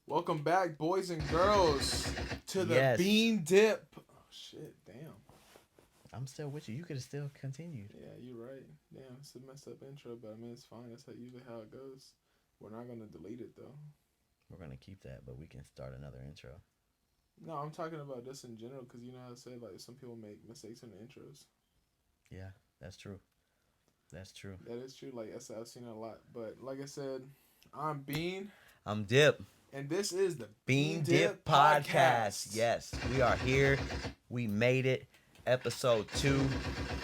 Welcome back, boys and girls, to the Yes. Bean Dip. Oh shit, damn. I'm still with you. You could have still continued. Yeah, you're right. Damn, it's a messed up intro, but I mean it's fine. That's usually how it goes. We're not gonna delete it though. We're gonna keep that, but we can start another intro. No, I'm talking about just in general because you know how I say like some people make mistakes in the intros. Yeah, that's true. That's true. That is true. Like I've seen it a lot. But like I said, I'm Bean, I'm Dip. and this is the Bean Bean Dip Dip Podcast. Podcast. Yes, we are here. We made it. Episode 2.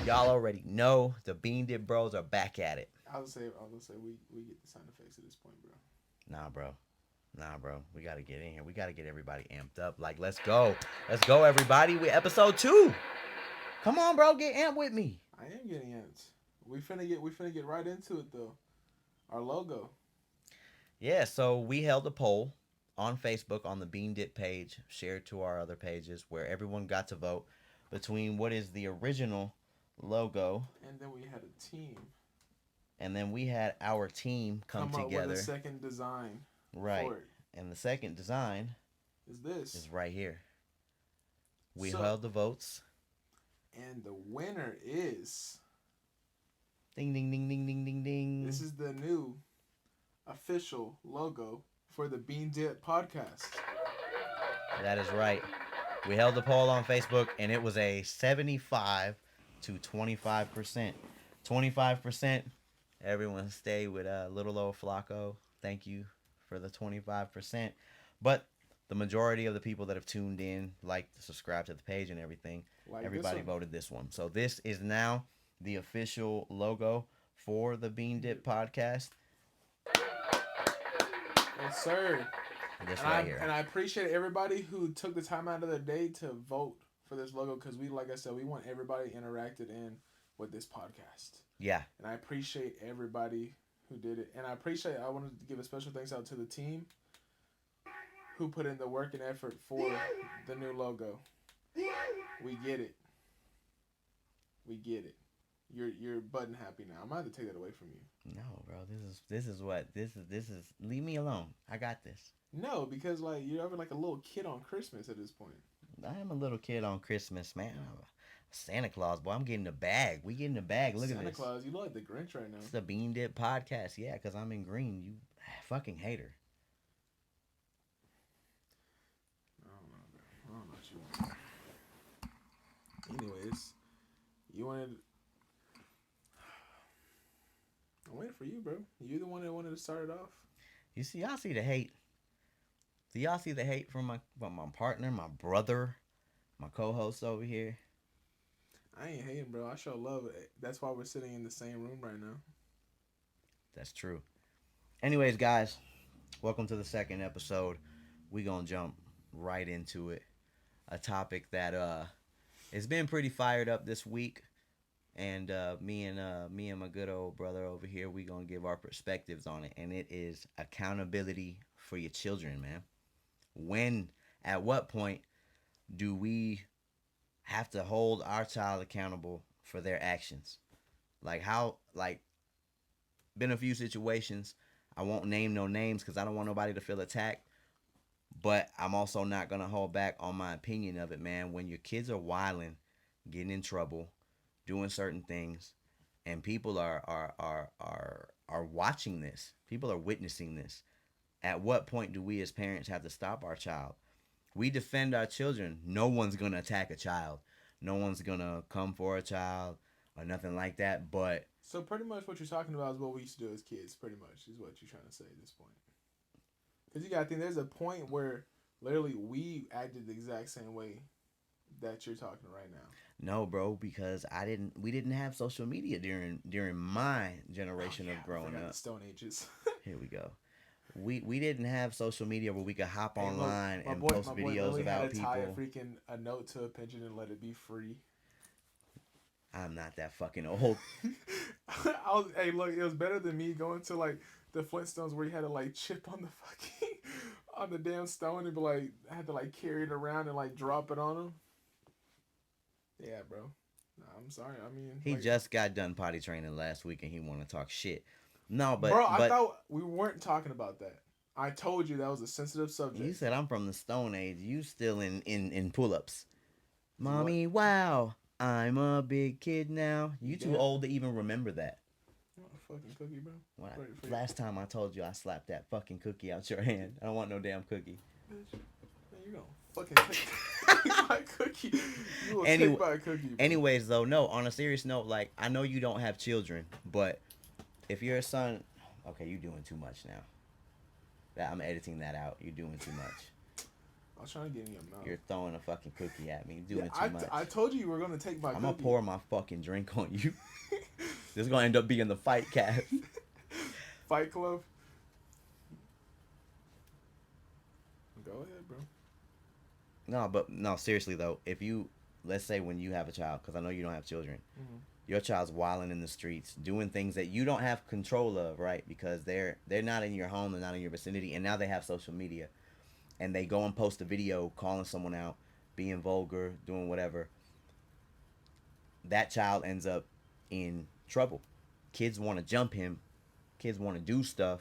Y'all already know the Bean Dip Bros are back at it. I was gonna say we get the sound effects at this point, bro. Nah, bro. Nah, bro. We gotta get in here. We gotta get everybody amped up. Like, let's go. Let's go, everybody. We episode 2. Come on, bro. Get amped with me. I am getting amped. We finna get right into it though. Our logo. Yeah, so we held a poll on Facebook on the Bean Dip page, shared to our other pages, where everyone got to vote between what is the original logo, And then we had a team and then we had our team come up with together. a second design Right. for it. And the second design Is this. is right here. We So- held the votes. And the winner is. Ding, ding, ding, ding, ding, ding, ding. This is the new official logo for the Bean Dip Podcast. That is right. We held the poll on Facebook, and it was a 75 to 25%. 25%. Everyone stay with little old Flacco. Thank you for the 25%. But the majority of the people that have tuned in, subscribe to the page and everything, Like everybody this one. voted this one. So this is now the official logo for the Bean Dip Podcast. Yes, sir. This And right here. I appreciate everybody who took the time out of their day to vote for this logo because like I said, we want everybody interacted in with this podcast. Yeah. And I appreciate everybody who did it. And I wanted to give a special thanks out to the team who put in the work and effort for the new logo. We get it. We get it. You're button happy now. I'm gonna have to take that away from you. No, bro. This is leave me alone. I got this. No, because like you're ever like a little kid on Christmas at this point. I am a little kid on Christmas, man. I'm a Santa Claus, boy. I'm getting the bag. We getting the bag. Look at Santa this. Claus, you look like the Grinch right now. It's the Bean Dip Podcast. Yeah, because I'm in green. You fucking hater. I don't know, bro. I don't know what you want. Anyways, you wanted. I'm waiting for you, bro. You the one that wanted to start it off. You see, y'all see the hate. Do y'all see the hate from my partner, my brother, my co-host over here? I ain't hating, bro. I show love. That's why we're sitting in the same room right now. That's true. Anyways, guys, welcome to the second episode. We gonna jump right into it. A topic that has been pretty fired up this week, and me and my good old brother over here, we gonna give our perspectives on it, and it is accountability for your children, man. At what point do we have to hold our child accountable for their actions? Been a few situations. I won't name no names because I don't want nobody to feel attacked. But I'm also not gonna hold back on my opinion of it, man. When your kids are wilding, getting in trouble, doing certain things, and people are watching this, people are witnessing this. At what point do we as parents have to stop our child? We defend our children. No one's gonna attack a child. No one's gonna come for a child or nothing like that. But So pretty much what you're talking about is what we used to do as kids. Pretty much is what you're trying to say at this point. Because you gotta think there's a point where literally we acted the exact same way that you're talking right now. no, bro, because we didn't have social media during my generation of growing up. The Stone Ages. Here we go. We didn't have social media where we could hop Hey, look, online my and boy- post my boy videos literally about had to tie people. a note to a pigeon and let it be free. I'm not that fucking old. Hey, look, it was better than me going to like the Flintstones where you had to like chip on the fucking on the damn stone and be like I had to like carry it around and like drop it on them. Yeah, bro. Nah, I'm sorry. I mean, He like, just got done potty training last week and he want to talk shit. No, but bro, I thought we weren't talking about that. I told you that was a sensitive You subject. said I'm from the Stone Age. You still in pull ups. What? Mommy, wow, I'm a big kid now. You You too damn. old to even remember that. You want a fucking cookie, bro? When For you. last time I told you I slapped that fucking cookie out your hand. I don't want no damn cookie. Bitch. Man, you're gonna fucking take my cookie. You will take Anyway, my cookie, bro. anyways, though, no. On a serious note, like I know you don't have children, but if you're a son, okay, you're doing too much now. That I'm editing that out. You're doing too much. I was trying to get in your mouth. You're throwing a fucking cookie at me. You're Yeah, doing too much. I told you you were gonna take my I'm gonna cookie. pour my fucking drink on you. This is gonna end up being the fight cast. Fight Club. Go ahead, bro. No, but no, seriously though, if you let's say when you have a child, because I know you don't have children, Mm-hmm. your child's wilding in the streets, doing things that you don't have control of, right? Because they're not in your home, they're not in your vicinity, and now they have social media, and they go and post a video calling someone out, being vulgar, doing whatever. That child ends up in trouble. Kids want to jump him. Kids want to do stuff.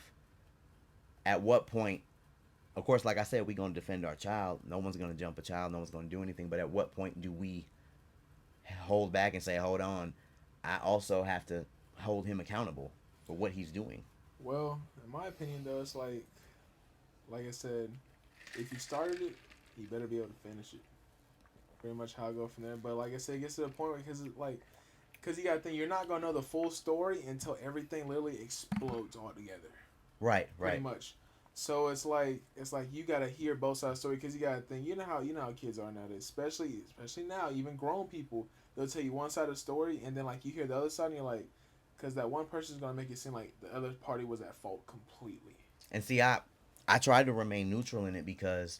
At what point? Of course, like I said, we're gonna defend our child. No one's gonna jump a child. No one's gonna do anything. But at what point do we hold back and say, "Hold on, I also have to hold him accountable for what he's doing"? Well, in my opinion, though, it's like I said, if you started it, you better be able to finish it. Pretty much how I go from there. But like I said, it gets to the point because because you got to think you're not gonna know the full story until everything literally explodes all together. Right, Pretty right, much. So it's like you gotta hear both sides of the story because you gotta think you know how kids are nowadays, especially now, even grown people, they'll tell you one side of the story and then like you hear the other side and you're like, because that one person's gonna make it seem like the other party was at fault completely. and see, I try to remain neutral in it because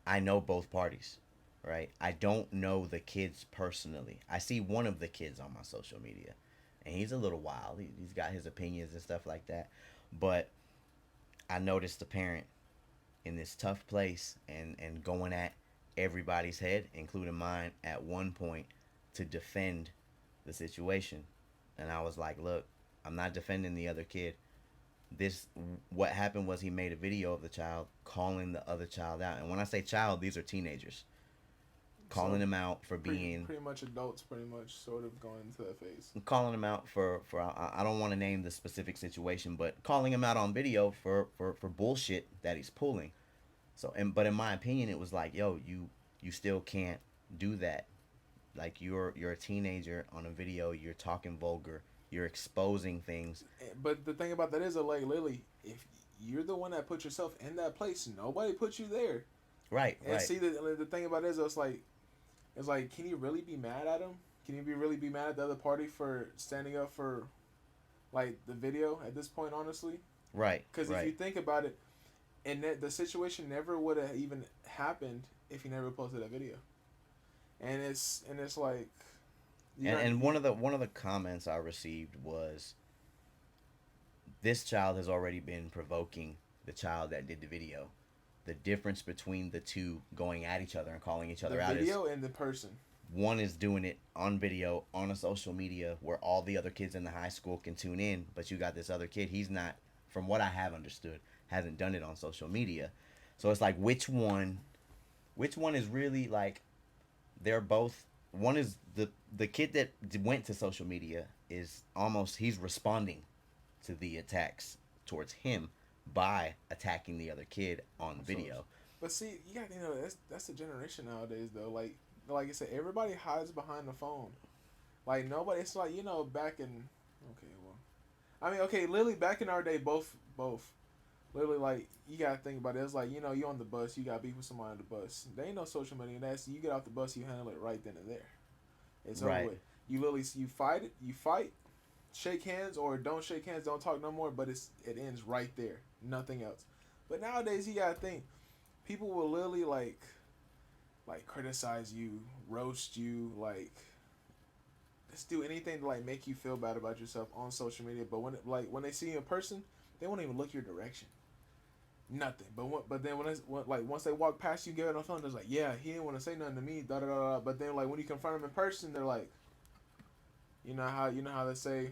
I know both parties, right? I don't know the kids personally. I see one of the kids on my social media, and he's a little wild. He's got his opinions and stuff like that, but I noticed the parent in this tough place and going at everybody's head, including mine, at one point to defend the situation. And I was like, look, I'm not defending the other kid. This what happened was he made a video of the child calling the other child out. And when I say child, these are teenagers. Calling So him out for pretty being pretty much adults, pretty much sort of going into that phase. calling him out for I don't want to name the specific situation, but calling him out on video for bullshit that he's pulling. So and but in my opinion, it was like, yo, you still can't do that. Like you're a teenager on a video, you're talking vulgar, you're exposing things. But the thing about that is, like Lily, if you're the one that put yourself in that place, nobody put you there. Right, And right, see, the thing about it is, it's like, can you really be mad at him? Can you really be mad at the other party for standing up for like the video at this point? Honestly, right, because if you right. think about it, and the situation never would have even happened if he never posted that video. And it's like, you know, And one of the comments I received was this child has already been provoking the child that did the video. The difference between the two going at each other and calling each the other out is video and the person. one is doing it on video on a social media where all the other kids in the high school can tune in, but you got this other kid, he's not, from what I have understood, hasn't done it on social media. So it's like which one is really like, they're both, one is the kid that went to social media is almost, he's responding to the attacks towards him by attacking the other kid on So, video. but see, you got to know that's the generation nowadays though. Like I said, everybody hides behind the phone. Like nobody. It's like back in. Okay, well, I mean, okay, literally back in our day, both. Literally, like you gotta think about it. It's like you on the bus, you got beef with somebody on the bus. There ain't no social media. That's you get off the bus, you handle it right then and there. It's over Right. with. You literally you fight, shake hands or don't shake hands, don't talk no more. But it ends right there, nothing else. But nowadays, you gotta think people will literally like criticize you, roast you, like just do anything to like make you feel bad about yourself on social media. But when they see you in person, they won't even look your direction. Nothing. But then like once they walk past you, get on the phone, they're like, yeah, he didn't want to say nothing to me. Da da da da. But then like when you confront them in person, they're like, you know how they say,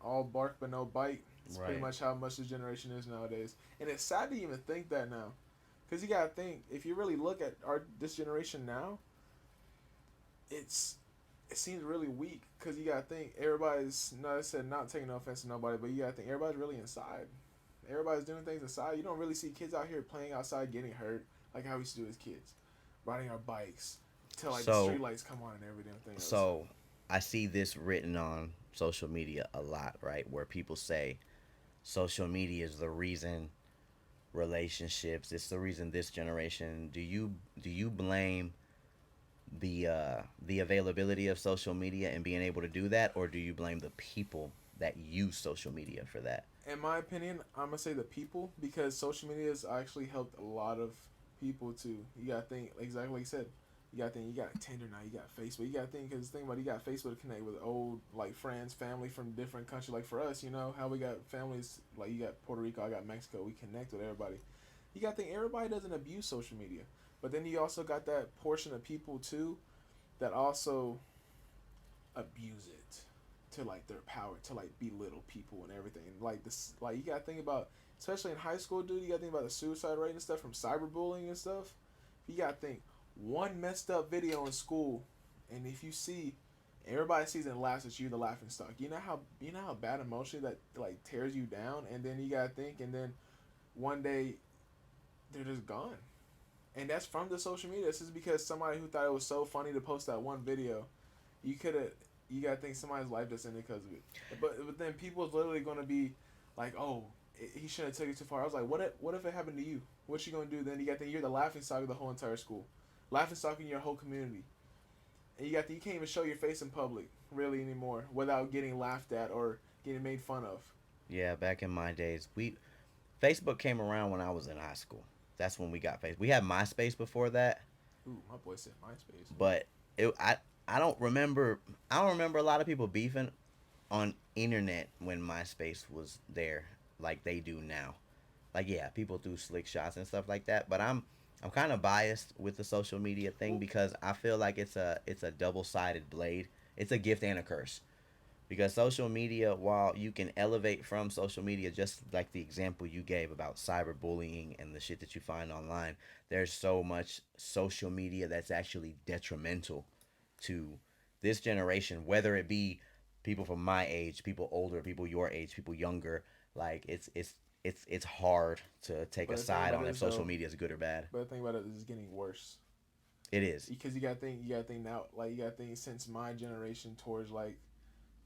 all bark but no bite. It's pretty Right. much how much this generation is nowadays, and it's sad to even think that now, because you gotta think if you really look at our this generation now, it's it seems really weak because you gotta think everybody's not I said not taking no offense to nobody, but you gotta think everybody's really inside. Everybody's doing things inside. You don't really see kids out here playing outside getting hurt like how we used to do as kids, riding our bikes till like the So street lights come on and everything else. so I see this written on social media a lot, right? Where people say social media is the reason relationships, it's the reason this generation. Do you blame the availability of social media and being able to do that, or do you blame the people that use social media for that? In my opinion, I'm gonna say the people because social media has actually helped a lot of people too. You gotta think exactly like you said. You gotta think you got Tinder now. You got Facebook. You gotta think because think about it, you got Facebook to connect with old like friends, family from different countries. Like for us, you know how we got families like you got Puerto Rico, I got Mexico. We connect with everybody. You gotta think everybody doesn't abuse social media, but then you also got that portion of people too that also abuse it to like their power to like belittle people and everything. And like this, like you gotta think about, especially in high school, dude. You gotta think about the suicide rate and stuff from cyberbullying and stuff. You gotta think one messed up video in school, and if you see, everybody sees it and laughs at you, the laughing stock. You know how bad emotionally that like tears you down, and then you gotta think, and then one day they're just gone. And that's from the social media. This is because somebody who thought it was so funny to post that one video, you could have. You gotta think somebody's life just ended because of it. But then people's literally gonna be like, oh, he shouldn't have took it too far. I was like, what if it happened to you? What you gonna do then? You got to think you're the laughing stock of the whole entire school, laughing stock in your whole community, and you can't even show your face in public really anymore without getting laughed at or getting made fun of. Yeah, back in my days, we Facebook came around when I was in high school. That's when we got Facebook. We had MySpace before that, Ooh, my boy said MySpace. but it I don't remember. I don't remember a lot of people beefing on internet when MySpace was there like they do now. Like yeah, people do slick shots and stuff like that, but I'm kind of biased with the social media thing because I feel like it's a double-sided blade. It's a gift and a curse. Because social media, while you can elevate from social media, just like the example you gave about cyberbullying and the shit that you find online, there's so much social media that's actually detrimental to this generation, whether it be people from my age, people older, people your age, people younger. Like it's hard to take a But the thing side about on it if is social though, media is good or bad. but the thing about it is it's getting worse. It is. Because you gotta think now, like you gotta think since my generation towards like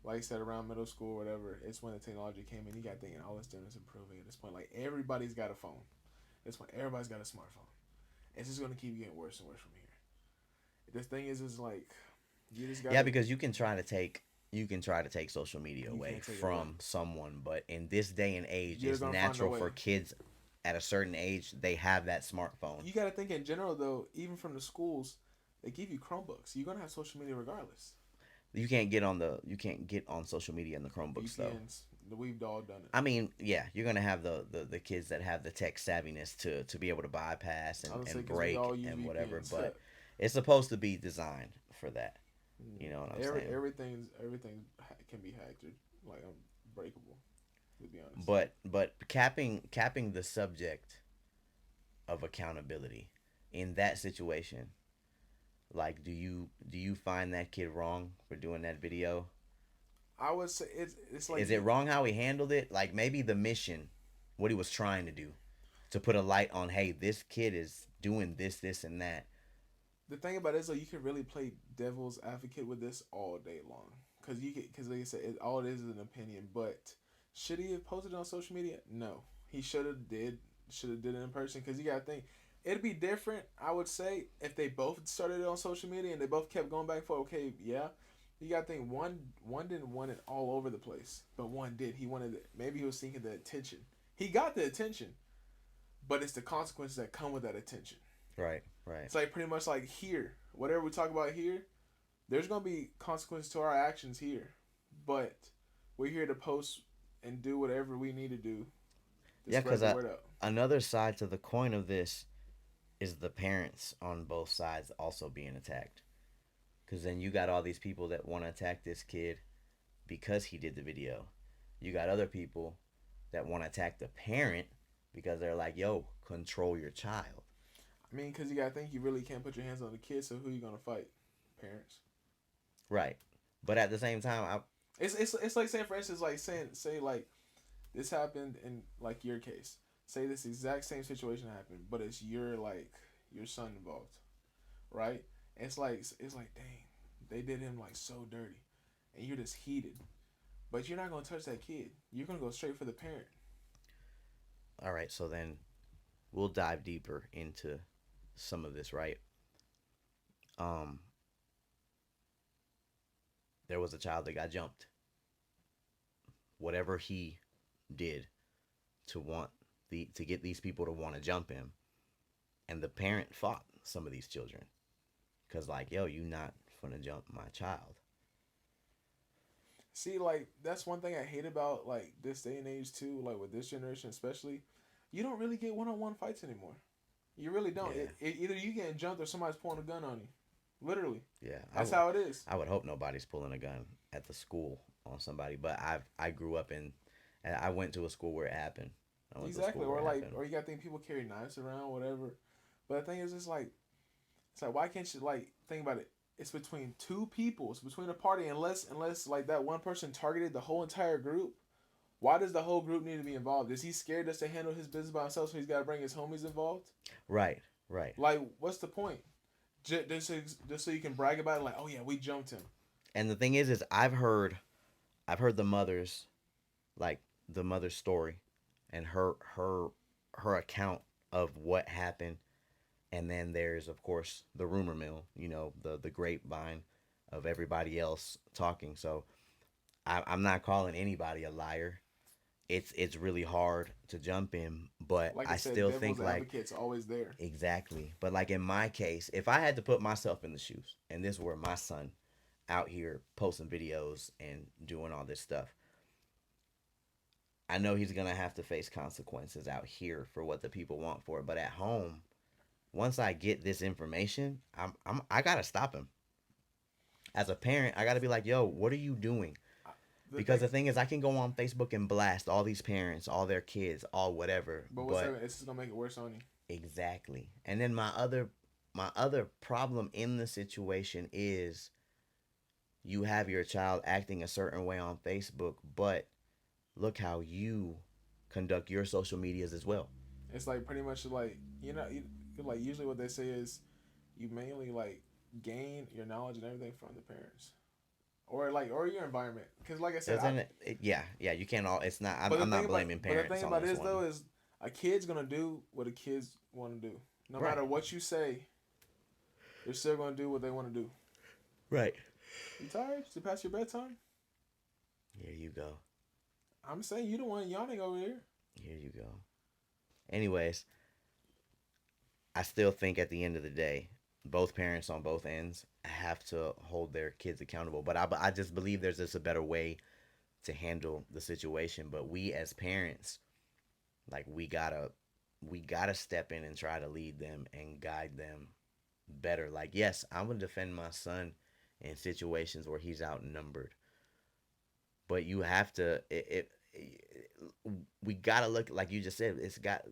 I said around middle school or whatever, it's when the technology came in. You gotta think all it's doing is improving at this point. Like everybody's got a phone. At this point, everybody's got a smartphone. It's just gonna keep getting worse and worse from here. The thing is like you just Yeah, gotta because you can try to take social media you away can't take it away. from someone, but in this day and age, You're it's gonna find a natural way. for kids at a certain age they have that smartphone. You gotta think in general though, even from the schools, they give you Chromebooks. You're gonna have social media regardless. You can't get on social media in the Chromebooks though. VPNs. We've all done it. I mean, yeah, you're gonna have the kids that have the tech savviness to be able to bypass I would say and because we break all use and whatever, VPNs. but it's supposed to be designed for that. You know what I'm saying? Everything can be hacked or like unbreakable. To be honest. But capping the subject of accountability in that situation, like do you find that kid wrong for doing that video? I would say it's like Is it wrong how he handled it? Like maybe the mission, what he was trying to do, to put a light on, hey, this kid is doing this and that. the thing about it is though you can really play devil's advocate with this all day long because like I said all it is an opinion. But should he have posted it on social media? No, he should have did it in person because you gotta think it'd be different. I would say if they both started it on social media and they both kept going back for okay yeah. You gotta think one didn't want it all over the place, but one did. He wanted it. Maybe he was seeking the attention. He got the attention, but it's the consequences that come with that attention. Right, right. It's like pretty much like here, whatever we talk about here, there's gonna be consequences to our actions here, but we're here to post and do whatever we need to do to Yeah, spread because the word out. another side to the coin of this is the parents on both sides also being attacked. Because then you got all these people that want to attack this kid because he did the video. You got other people that want to attack the parent because they're like, yo, control your child. I mean, because you gotta think you really can't put your hands on the kid, so who you gonna fight? Parents. Right. But at the same time, It's like saying, for instance, like say like this happened in like your case. Say this exact same situation happened, but it's your son involved, right? It's like dang, they did him like so dirty, and you're just heated. But you're not gonna touch that kid. You're gonna go straight for the parent. all right, so then we'll dive deeper into some of this, right? Um, there was a child that got jumped. Whatever he did to want to get these people to want to jump him, and the parent fought some of these children because like, yo, you not gonna jump my child. See, like that's one thing I hate about like this day and age too. Like with this generation, especially, you don't really get one-on-one fights anymore. You really don't. Yeah, Either you getting jumped or somebody's pulling a gun on you. Literally, yeah. that's how it is. I would hope nobody's pulling a gun at the school on somebody. But I grew up in, and I went to a school where it happened. I went to a Exactly. school where Or it like, happened. or you got to think people carry knives around, whatever. But the thing is, it's like, why can't you like think about it? It's between two people. It's between a party. Unless like that one person targeted the whole entire group. Why does the whole group need to be involved? Is he scared just to handle his business by himself, so he's got to bring his homies involved? Right, right. Like, what's the point? Just so you can brag about it, like, oh yeah, we jumped him. And the thing is I've heard the mother's, like the mother's story, and her account of what happened, and then there's of course the rumor mill, the grapevine of everybody else talking. So I'm not calling anybody a liar. It's really hard to jump in, but Like I I said, still devil's think like advocate's always there. exactly. But like in my case, if I had to put myself in the shoes, and this were my son out here posting videos and doing all this stuff, I know he's gonna have to face consequences out here for what the people want for it. But at home, once I get this information, I gotta stop him. As a parent, I gotta be like, yo, what are you doing? The Because thing, the thing is, I can go on Facebook and blast all these parents, all their kids, all whatever. but what's But that? It's just gonna make it worse on you. exactly. And then my other problem in the situation is you have your child acting a certain way on Facebook, but look how you conduct your social medias as well. It's like pretty much like like usually what they say is you mainly like gain your knowledge and everything from the parents or your environment. Because like I said, Doesn't it? Yeah, yeah. You can't all. It's not. but I'm not blaming the parents thing on about it this is though one. is a kid's gonna do what a kids want to do. No Right. matter what you say, they're still gonna do what they want to do. Right. You tired? To pass your bedtime? Here you go. I'm saying you the one yawning over here. Here you go. Anyways, I still think at the end of the day, both parents on both ends have to hold their kids accountable. But I just believe there's just a better way to handle the situation. But we as parents, like we gotta step in and try to lead them and guide them better. Like, yes, I'm gonna defend my son in situations where he's outnumbered, but you have to we gotta look, like you just said,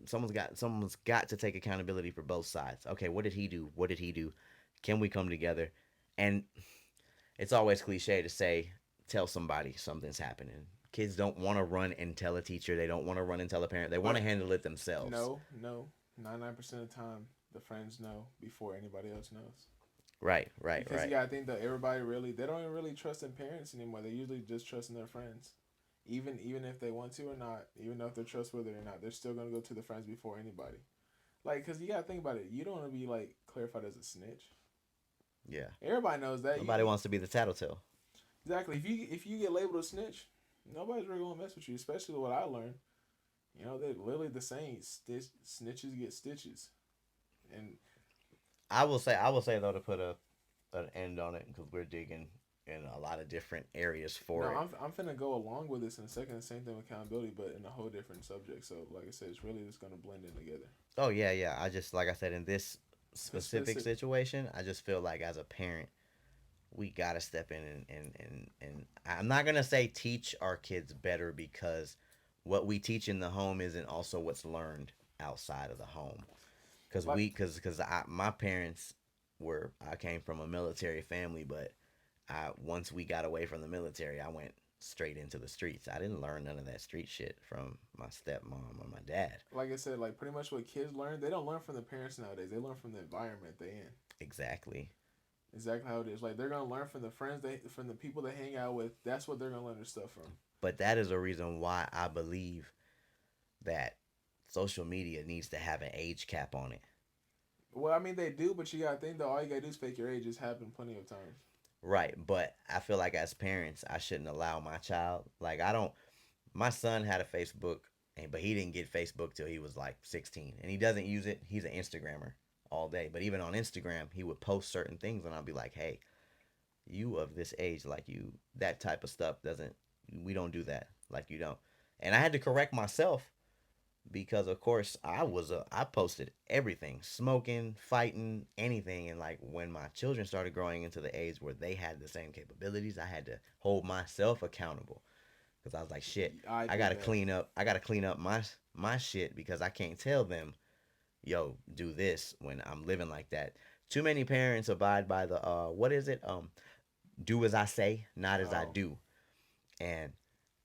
someone's got to take accountability for both sides. Okay, what did he do? What did he do? Can we come together? And it's always cliche to say, tell somebody something's happening. Kids don't want to run and tell a teacher. They don't want to run and tell a parent. They want But to handle it themselves. no, 99% of the time the friends know before anybody else knows. Right, right, Because you right. gotta think that everybody really they don't even really trust their parents anymore. They usually just trust in their friends. Even if they want to or not, even though if they're trustworthy or not, they're still gonna go to the friends before anybody. Like, cause you gotta think about it. You don't want to be like clarified as a snitch. Yeah. Everybody knows that. Nobody wants to be the tattletale. Exactly. If you get labeled a snitch, nobody's really gonna mess with you. Especially what I learned. They're literally the same. Snitches get stitches, and I will say though, to put an end on it, because we're digging in a lot of different areas no, for it. I'm finna go along with this in a second. The same thing with accountability, but in a whole different subject. So, like I said, it's really just gonna blend in together. Oh yeah, yeah. I just, like I said, in this specific Specific. situation, I just feel like as a parent, we gotta step in and I'm not gonna say teach our kids better, because what we teach in the home isn't also what's learned outside of the home. Cause Like, my parents I came from a military family, but I once we got away from the military, I went straight into the streets. I didn't learn none of that street shit from my stepmom or my dad. like I said, like pretty much what kids learn, they don't learn from the parents nowadays. They learn from the environment they in. Exactly. Exactly how it is. Like they're gonna learn from the friends from the people they hang out with. That's what they're gonna learn their stuff from. But that is a reason why I believe that social media needs to have an age cap on it. Well, I mean they do, but you gotta think though. All you gotta do is fake your age. It's happened plenty of times. Right, but I feel like as parents, I shouldn't allow my child. Like I don't. My son had a Facebook, but he didn't get Facebook till he was like 16, and he doesn't use it. He's an Instagrammer all day. But even on Instagram, he would post certain things, and I'll be like, "Hey, you of this age, like you, that type of stuff doesn't. We don't do that. Like you don't." And I had to correct myself because of course I posted everything, smoking, fighting, anything, and like when my children started growing into the age where they had the same capabilities, I had to hold myself accountable because I was like, shit, I I did gotta that. clean up. I gotta clean up my shit because I can't tell them, yo, do this when I'm living like that. Too many parents abide by the what is it? Do as I say, not as I Oh, do, and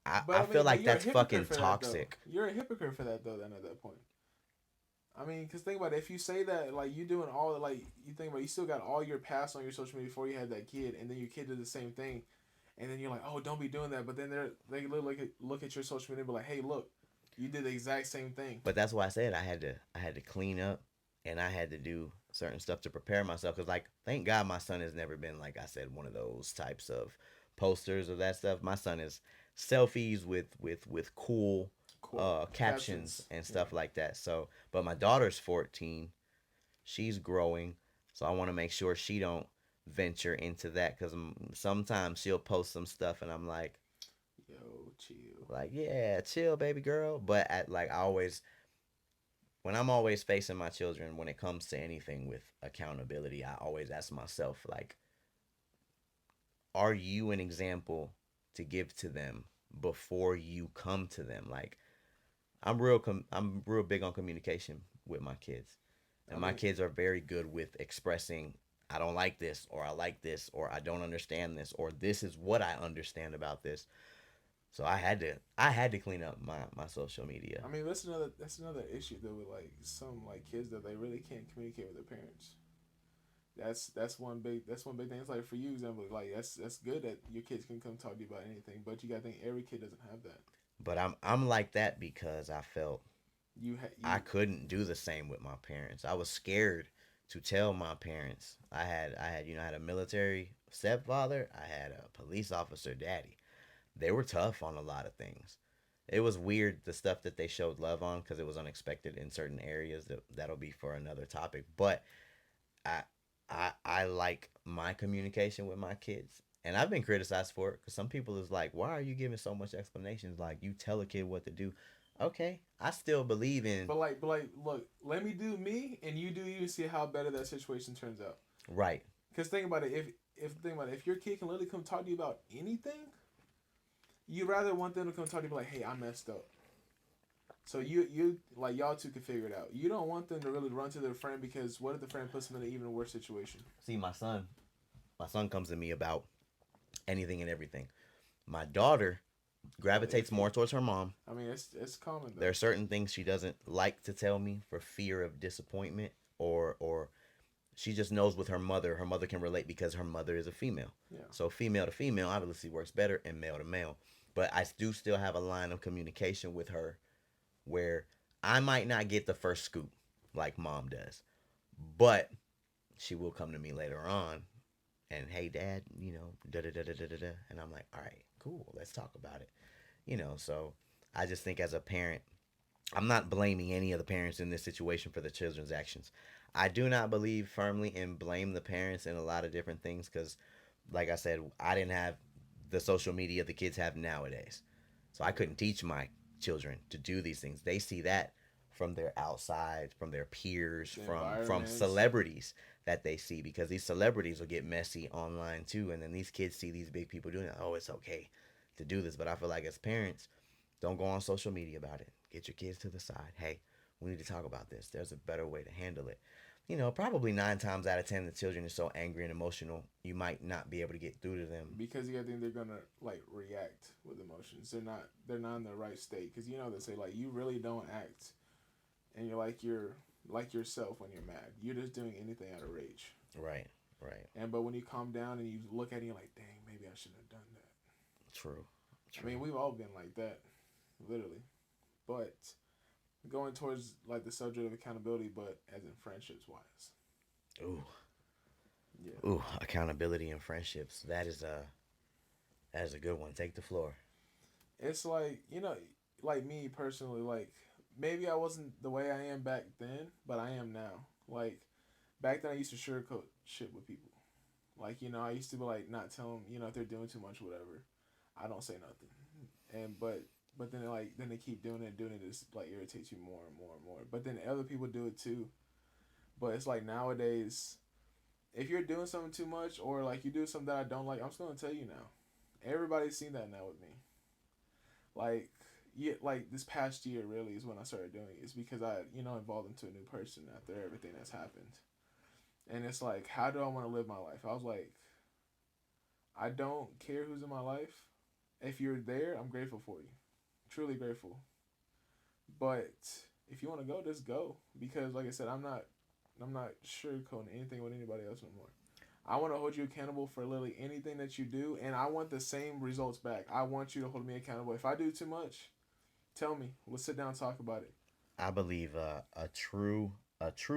I but I feel mean, but like you're a that's hypocrite fucking for that though. toxic. You're a hypocrite for that though. Then at that point, I mean, because think about it. If you say that, like you doing all like you think about, it, you still got all your past on your social media before you had that kid, and then your kid did the same thing, and then you're like, oh, don't be doing that. But then they look at your social media and be like, hey, look, you did the exact same thing. But that's why I said I had to clean up and I had to do certain stuff to prepare myself because like thank God my son has never been like I said one of those types of posters or that stuff. My son is selfies with cool Cool captions captions. and Yeah. stuff like that. So, but my daughter's 14. She's growing, so I want to make sure she don't venture into that because sometimes she'll post some stuff and I'm Yo, chill. like yeah, chill, baby girl. But at like I always when I'm always facing my children when it comes to anything with accountability, I always ask myself like, are you an example to give to them before you come to them? Like I'm real big on communication with my kids. I And my mean, kids are very good with expressing I don't like this or I like this or I don't understand this or this is what I understand about this. So I had to clean up my social media. that's another issue though with like some like kids that they really can't communicate with their parents. That's one big thing. It's like for you, example, like that's good that your kids can come talk to you about anything, but you gotta think every kid doesn't have that. But I'm like that because I felt I You couldn't do the same with my parents. I was scared to tell my parents. I had a military stepfather. I had a police officer daddy. They were tough on a lot of things. It was weird the stuff that they showed love on because it was unexpected in certain areas. That'll be for another topic. But I I like my communication with my kids. And I've been criticized for it because some people is like, why are you giving so much explanations? Like you tell a kid what to do. Okay, I still believe in but like, look, let me do me, and you do you, and see how better that situation turns out. right. Because think about it, if think about it, if your kid can literally come talk to you about anything, you'd rather want them to come talk to you like, hey, I messed up. So you like y'all two can figure it out. You don't want them to really run to their friend because what if the friend puts them in an even worse situation? See, my son comes to me about anything and everything. My daughter Kind of gravitates iffy. more towards her mom. I mean, it's common There though. are certain things she doesn't like to tell me for fear of disappointment or she just knows with her mother can relate because her mother is a female. Yeah. So female to female obviously works better and male to male. But I do still have a line of communication with her where I might not get the first scoop like mom does. But she will come to me later on and hey dad, da da da da da da da, and I'm like, all right, cool, let's talk about it. So I just think as a parent, I'm not blaming any of the parents in this situation for the children's actions. I do not believe firmly in blame the parents in a lot of different things because, like I said, I didn't have the social media the kids have nowadays. So I Yeah. couldn't teach my children to do these things. They see that from their outside, from their peers, The from environments. celebrities that they see because these celebrities will get messy online too, and then these kids see these big people doing it. Oh, it's okay to do this, but I feel like as parents, Don't go on social media about it. Get your kids to the side. Hey, we need to talk about this. There's a better way to handle it. You know, probably 9 times out of 10, the children are so angry and emotional, you might not be able to get through to them. Because you gotta think they're gonna like react with emotions. They're not in the right state. Because you know they say like you really don't act, and you're like yourself when you're mad. You're just doing anything out of rage. Right, right. And but when you calm down and you look at it, you're like, dang, maybe I shouldn't have done that. True, I mean, true. we've all been like that, literally. But going towards like the subject of accountability, but as in friendships wise. Ooh, Yeah. ooh, accountability and friendships. That is a good one. Take the floor. It's like, like me personally, like maybe I wasn't the way I am back then, but I am now. Like back then I used to sugarcoat shit with people. Like, I used to be like not tell them, if they're doing too much whatever. I don't say nothing. And but then they keep doing it, it's like irritates you more and more and more. But then other people do it too. But it's like nowadays if you're doing something too much or like you do something that I don't like, I'm just gonna tell you now. Everybody's seen that now with me. Like yeah, like this past year really is when I started doing it. It's because I evolved into a new person after everything that's happened. And it's like, how do I want to live my life? I was like, I don't care who's in my life. If you're there, I'm grateful for you, truly grateful. But if you want to go, just go because, like I said, I'm not sugarcoating anything with anybody else no more. I want to hold you accountable for literally anything that you do, and I want the same results back. I want you to hold me accountable. If I do too much, tell me. Let's sit down and talk about it. I believe a true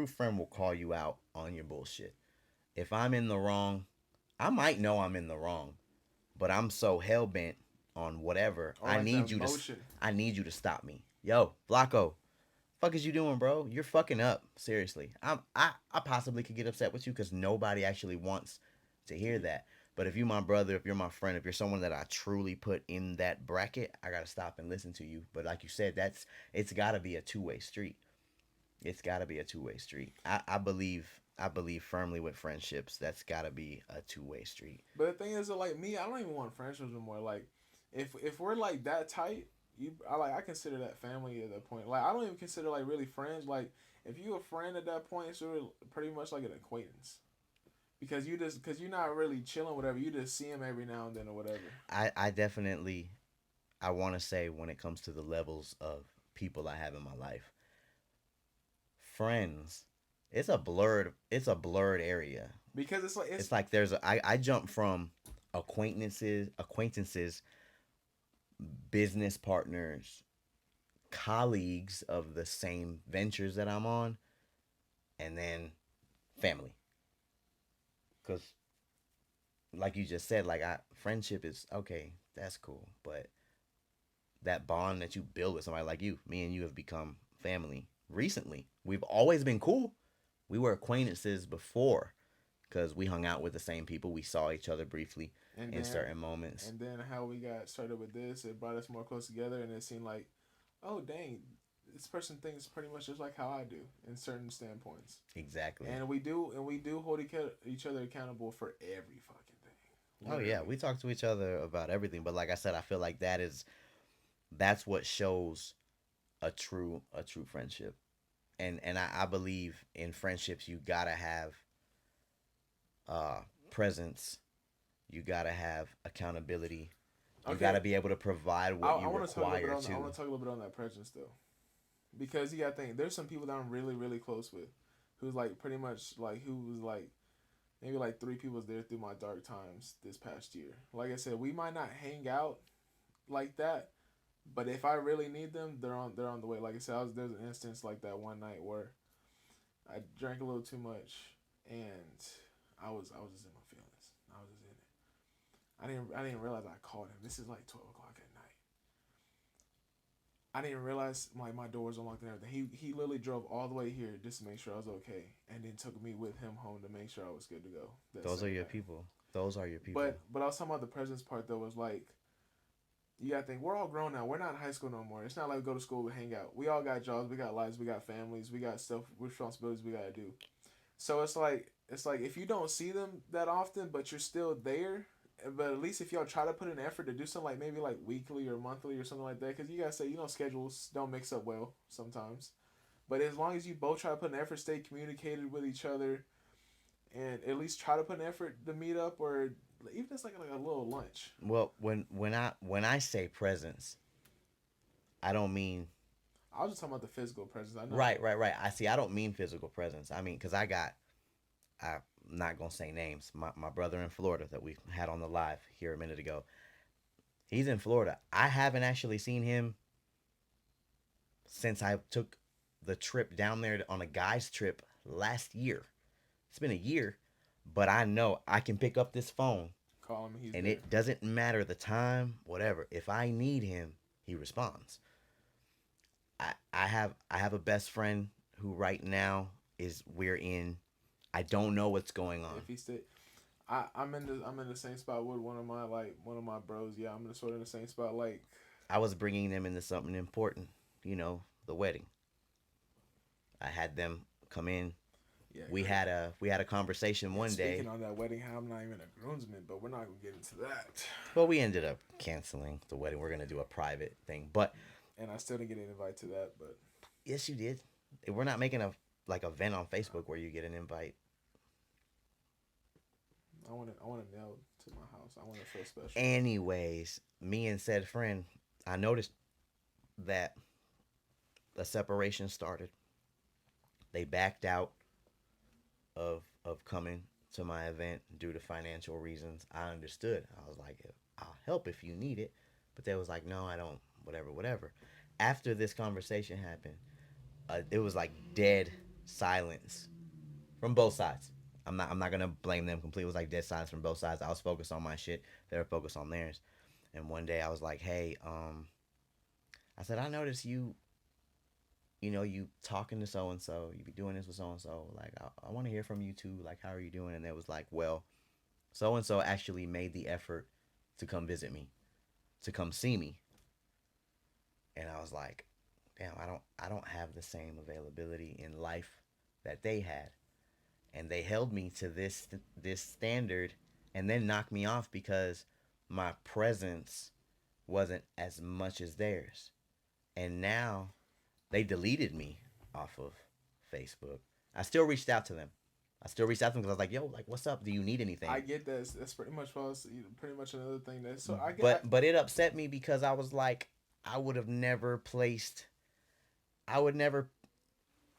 friend will call you out on your bullshit. If I'm in the wrong, I might know I'm in the wrong, but I'm so hell bent on whatever. Or like the emotion. I need you to stop me. Yo, Flacco, fuck is you doing, bro? You're fucking up. Seriously. I possibly could get upset with you cuz nobody actually wants to hear that. But if you're my brother, if you're my friend, if you're someone that I truly put in that bracket, I got to stop and listen to you. But like you said, it's got to be a two-way street. It's got to be a two-way street. I believe firmly with friendships. That's got to be a two-way street. But the thing is, that, like me, I don't even want friendships anymore. Like, if we're like that tight, I consider that family at that point. Like, I don't even consider like really friends. Like, if you a friend at that point, it's really pretty much like an acquaintance. Because you're not really chilling, whatever. You just see him every now and then or whatever. I definitely I want to say when it comes to the levels of people I have in my life, friends, it's a blurred area. Because it's like It's like I jump from acquaintances, business partners, colleagues of the same ventures that I'm on, and then family. Cause like you just said, like I friendship is okay, that's cool, but that bond that you build with somebody like you, me and you have become family recently. We've always been cool. We were acquaintances before because we hung out with the same people. We saw each other briefly and in then certain moments. and then how we got started with this, it brought us more close together, and it seemed like, oh dang, this person thinks pretty much just like how I do in certain standpoints. Exactly. And we do hold each other accountable for every fucking thing. Oh yeah, Literally. we talk to each other about everything, but like I said, I feel like that's what shows a true friendship. And I believe in friendships you gotta have presence, you gotta have accountability, you Okay, gotta be able to provide I, what I you want to talk a little bit require on. I to. want to talk a little bit on that presence though, because you got to think there's some people that I'm really really close with, who's like pretty much like who was like maybe like three people was there through my dark times this past year. Like I said, we might not hang out like that, but if I really need them, they're on the way. Like I said, there's an instance like that one night where I drank a little too much, and I was just in my feelings. I was just in it. I didn't realize I called him. This is like 12 o'clock at night. I didn't realize my door was unlocked and everything. He literally drove all the way here just to make sure I was okay, and then took me with him home to make sure I was good to go that Those are same your night. people. Those are your people. But I was talking about the presence part though. Was like you gotta think we're all grown now. We're not in high school no more. It's not like we go to school, we hang out. We all got jobs, we got lives, we got families, we got stuff, responsibilities we gotta do. So it's like if you don't see them that often, but you're still there, but at least if y'all try to put an effort to do something like maybe like weekly or monthly or something like that, because you gotta say schedules don't mix up well sometimes. But as long as you both try to put an effort, stay communicated with each other, and at least try to put an effort to meet up, or even it's like a little lunch. Well, when I say presence, I don't mean I was just talking about the physical presence. I know. right. I see. I don't mean physical presence. I mean because I'm not gonna say names. My brother in Florida that we had on the live here a minute ago. He's in Florida. I haven't actually seen him since I took the trip down there on a guy's trip last year. It's been a year, but I know I can pick up this phone Call him. He's and there. it doesn't matter the time, whatever. If I need him, he responds. I have a best friend who right now is we're in. I don't know what's going on. If he stay, I'm in the same spot with one of my bros. Yeah, I'm in sort of in the same spot. Like, I was bringing them into something important, the wedding. I had them come in. yeah, We great. had a conversation And one day. speaking on that wedding, how I'm not even a groomsman, but we're not gonna get into that. Well, we ended up canceling the wedding. We're gonna do a private thing, but And I still didn't get an invite to that. But yes, you did. We're not making a like event on Facebook where you get an invite. I want to nail to my house. I want to feel special. Anyways, me and said friend, I noticed that the separation started. They backed out of coming to my event due to financial reasons. I understood. I was like, I'll help if you need it, but they was like, no, I don't. Whatever, whatever. After this conversation happened, it was like dead silence from both sides. I'm not gonna blame them completely. It was like dead silence from both sides. I was focused on my shit. They were focused on theirs. And one day I was like, hey, I said, I noticed you talking to so and so, you be doing this with so and so. Like, I want to hear from you too. Like, how are you doing? And it was like, well, so and so actually made the effort to come visit me, to come see me. And I was like, damn, I don't have the same availability in life that they had. And they held me to this standard and then knocked me off because my presence wasn't as much as theirs. And now they deleted me off of Facebook. I still reached out to them. I still reached out to them because I was like, "Yo, like, what's up? Do you need anything?" I get that. That's pretty much what I was, pretty much another thing that. So I get. But it upset me because I was like, I would have never placed. I would never.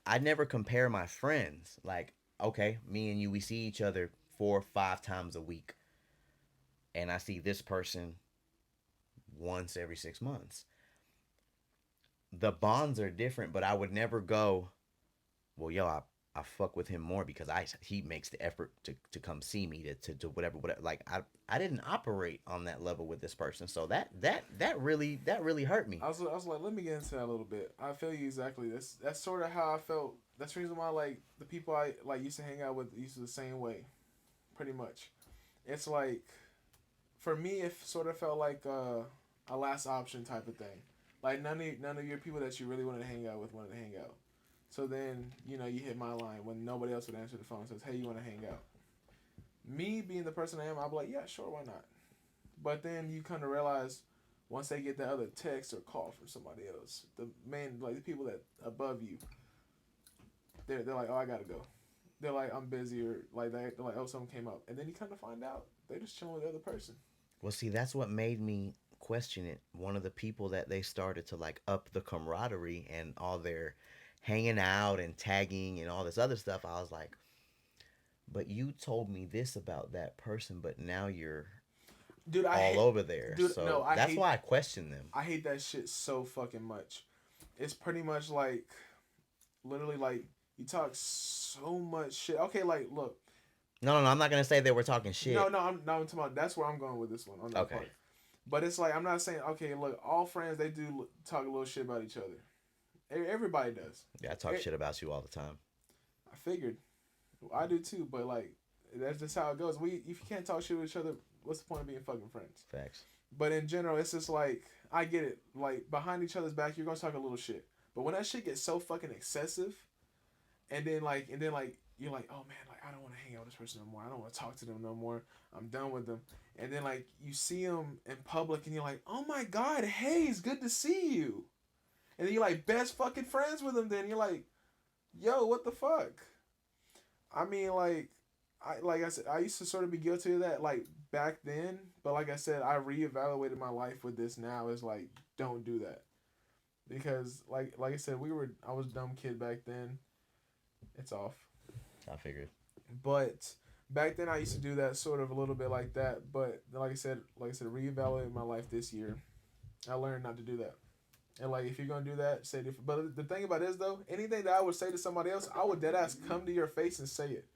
I'd never compare my friends. Like, okay, me and you, we see each other 4 or 5 times a week, and I see this person once every 6 months. The bonds are different, but I would never go, well, yo, I fuck with him more because he makes the effort to come see me to do whatever. Like I didn't operate on that level with this person, so that really hurt me. I was like, let me get into that a little bit. I feel you exactly. That's sort of how I felt. That's the reason why like the people I like used to hang out with used to the same way, pretty much. It's like, for me, it sort of felt like a last option type of thing. Like none of your people that you really wanted to hang out with wanted to hang out. So then you hit my line when nobody else would answer the phone and says, "Hey, you want to hang out?" Me being the person I am, I'll be like, "Yeah, sure, why not?" But then you kind of realize once they get that other text or call from somebody else, the man, like the people that above you, they're like, "Oh, I gotta go." They're like, "I'm busy," or like they're like, "Oh, something came up," and then you kind of find out they're just chilling with the other person. Well, see, that's what made me question it. One of the people that they started to like up the camaraderie and all their hanging out and tagging and all this other stuff. I was like, but you told me this about that person, but now you're Dude, all over there. dude, no, So that's why I question them. I hate that shit so fucking much. It's pretty much like, literally, like you talk so much shit. Okay, like look, No, I'm not gonna say they were talking no, shit. no, I'm talking about. That's where I'm going with this one on that Okay. part. But it's like I'm not saying okay. Look, all friends they do talk a little shit about each other. Everybody does. Yeah, I talk shit about you all the time. I figured, I do too. But like, that's just how it goes. If you can't talk shit with each other, what's the point of being fucking friends? Facts. But in general, it's just like I get it. Like behind each other's back, you're gonna talk a little shit. But when that shit gets so fucking excessive, and then like you're like, oh man, like I don't want to hang out with this person no more. I don't want to talk to them no more. I'm done with them. And then like you see them in public, and you're like, oh my god, hey, it's good to see you. And then you're like best fucking friends with them. Then you're like, yo, what the fuck? I mean, like I said, I used to sort of be guilty of that, like back then. But like I said, I reevaluated my life with this now. Is like, don't do that, because like I said, I was a dumb kid back then. It's off. I figured. But back then, I used to do that sort of a little bit like that. But like I said, reevaluating my life this year, I learned not to do that. And like, if you're gonna do that, say different. But the thing about it is though, anything that I would say to somebody else, I would dead ass come to your face and say it.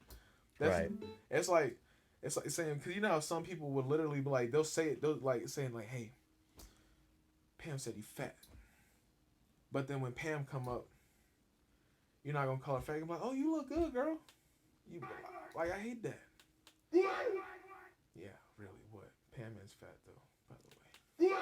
That's, Right. It's like saying, because you know how some people would literally be like, they'll say it, they'll like saying like, hey, Pam said you fat. But then when Pam come up, you're not gonna call her fat. You're like, oh, you look good, girl. You like, I hate that. Yeah, really. What? Pam is fat though, by the way.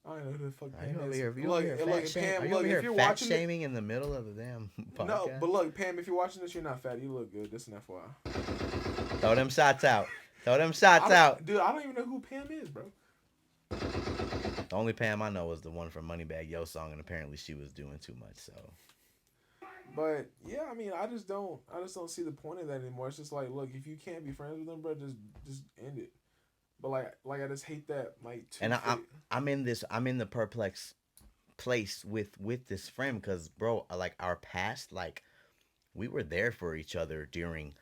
I don't know who the fuck Are you Pam over is. here? You Look, over here look, fat shaming? Pam. Are you Look, over if here you're fat watching it, shaming in the middle of the damn podcast? no, but look, Pam, if you're watching this, you're not fat. You look good. Just an FYI. Throw them shots out. Throw them shots out. Dude, I don't even know who Pam is, bro. The only Pam I know was the one from Moneybag Yo song, and apparently she was doing too much. So But yeah, I mean, I just don't see the point of that anymore. It's just like, look, if you can't be friends with them, bro, just end it. But like I just hate that, like. and I'm in the perplexed place with this friend because bro, like our past, like we were there for each other during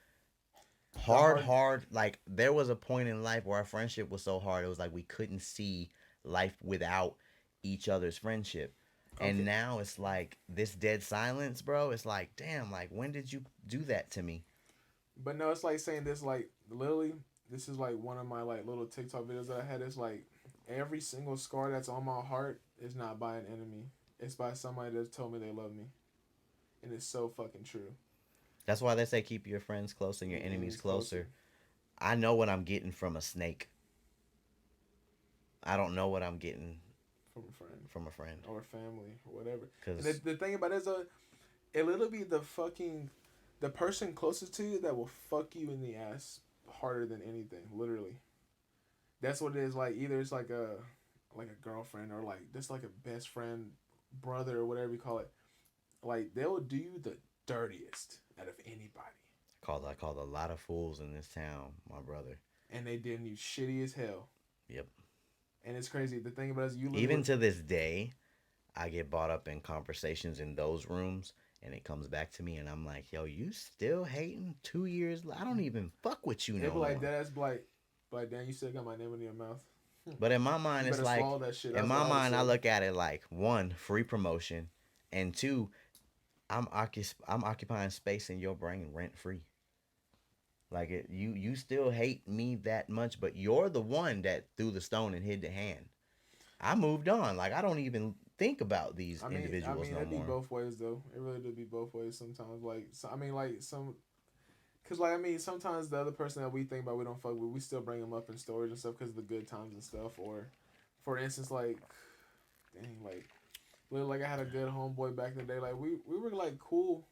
hard, like there was a point in life where our friendship was so hard it was like we couldn't see life without each other's friendship. And Okay. now it's like this dead silence, bro. It's like, damn, like when did you do that to me? But no, it's like saying this, like literally, this is like one of my like little TikTok videos that I had. It's like every single scar that's on my heart is not by an enemy. It's by somebody that told me they love me, and it's so fucking true. That's why they say keep your friends close and your enemies closer. I know what I'm getting from a snake. I don't know what I'm getting From a friend from a friend. or family or whatever. And Cause the thing about it is, it literally be the person closest to you that will fuck you in the ass harder than anything. Literally, that's what it is. Like either it's like a girlfriend or like just like a best friend, brother or whatever you call it. Like they'll do you the dirtiest out of anybody, I called a lot of fools in this town, my brother. and they did you shitty as hell. Yep. And it's crazy. The thing about it is you Even to this day, I get brought up in conversations in those rooms, and it comes back to me, and I'm like, "Yo, you still hating 2 years? I don't even fuck with you no be like more." that's like damn, you still got my name in your mouth. But in my mind, You it's better like, swallow that shit. in That's my what I would mind, I say. look at it like one, free promotion, and two, I'm occupying space in your brain rent free. Like you still hate me that much, but you're the one that threw the stone and hid the hand. I moved on. Like I don't even think about these individuals no it'd be more. both ways though. It really do be both ways sometimes. Like, so, I mean, like some, cause like I mean, sometimes the other person that we think about we don't fuck with, we still bring them up in stories and stuff because of the good times and stuff. Or, for instance, like, dang, like I had a good homeboy back in the day. Like we were like cool,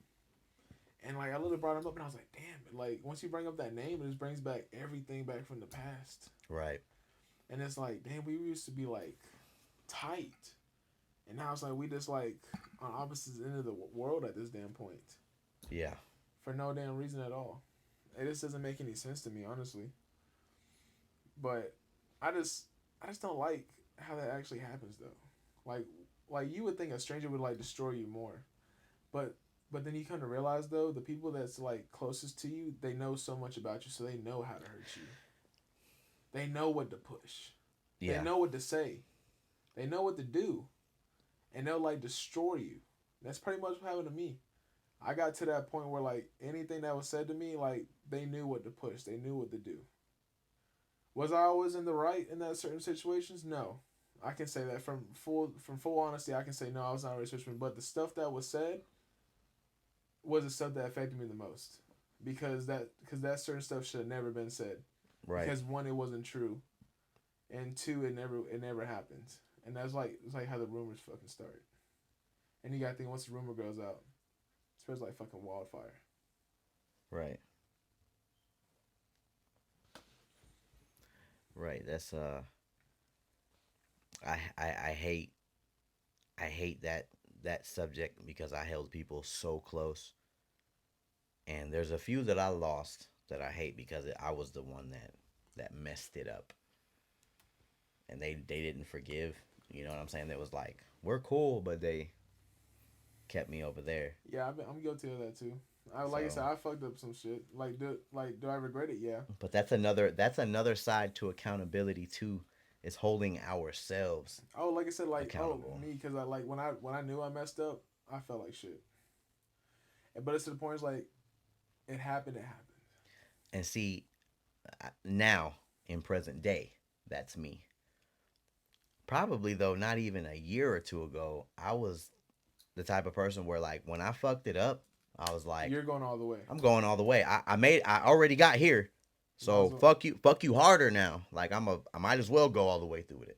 and like I literally brought him up, and I was like, damn, like once you bring up that name, it just brings back everything back from the past. Right. And it's like, damn, we used to be like tight. And now it's like we just like on opposite ends of the world at this damn point. Yeah. For no damn reason at all. It just doesn't make any sense to me, honestly. But I just don't like how that actually happens though. Like you would think a stranger would like destroy you more. But then you come to realize though, the people that's like closest to you, they know so much about you, so they know how to hurt you. They know what to push. Yeah. They know what to say. They know what to do. And they'll like destroy you. That's pretty much what happened to me. I got to that point where like anything that was said to me, like they knew what to push. They knew what to do. Was I always in the right in that certain situations? No. I can say that from full honesty, I can say no, I was not in a right situation. But the stuff that was said was the stuff that affected me the most. Because that certain stuff should have never been said. Right. Because one, it wasn't true. And two, it never happened. And that's like it's like how the rumors fucking start. And you gotta think once the rumor goes out, it spreads like fucking wildfire. Right. Right. That's I hate that subject because I held people so close, and there's a few that I lost that I hate because I was the one that messed it up, and they didn't forgive. You know what I'm saying? It was like we're cool, but they kept me over there. Yeah, I'm guilty of that too. Like I said, So, I fucked up some shit. Do I regret it? Yeah. but that's another side to accountability too, is holding ourselves Oh, like I said, accountable. me, because I like when I knew I messed up, I felt like shit. But it's to the point, it's like it happened. It happened. And see, now in present day, that's me. Probably though, not even a year or two ago, I was the type of person where like when I fucked it up, I was like, You're going all the way. I'm going all the way. I already got here. Might So as well. fuck you harder now. Like I might as well go all the way through with it.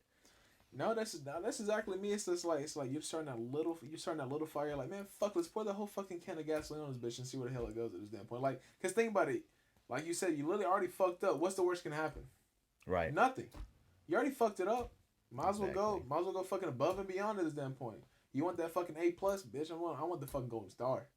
No, that's exactly me. It's like you're starting that little fire. Like, man, fuck, let's pour the whole fucking can of gasoline on this bitch and see where the hell it goes at this damn point. Like, cause think about it. Like you said, you literally already fucked up. What's the worst can happen? Right. Nothing. You already fucked it up. Might as well Exactly. go. Might as well go fucking above and beyond at this damn point. You want that fucking A plus, bitch? I want the fucking golden star.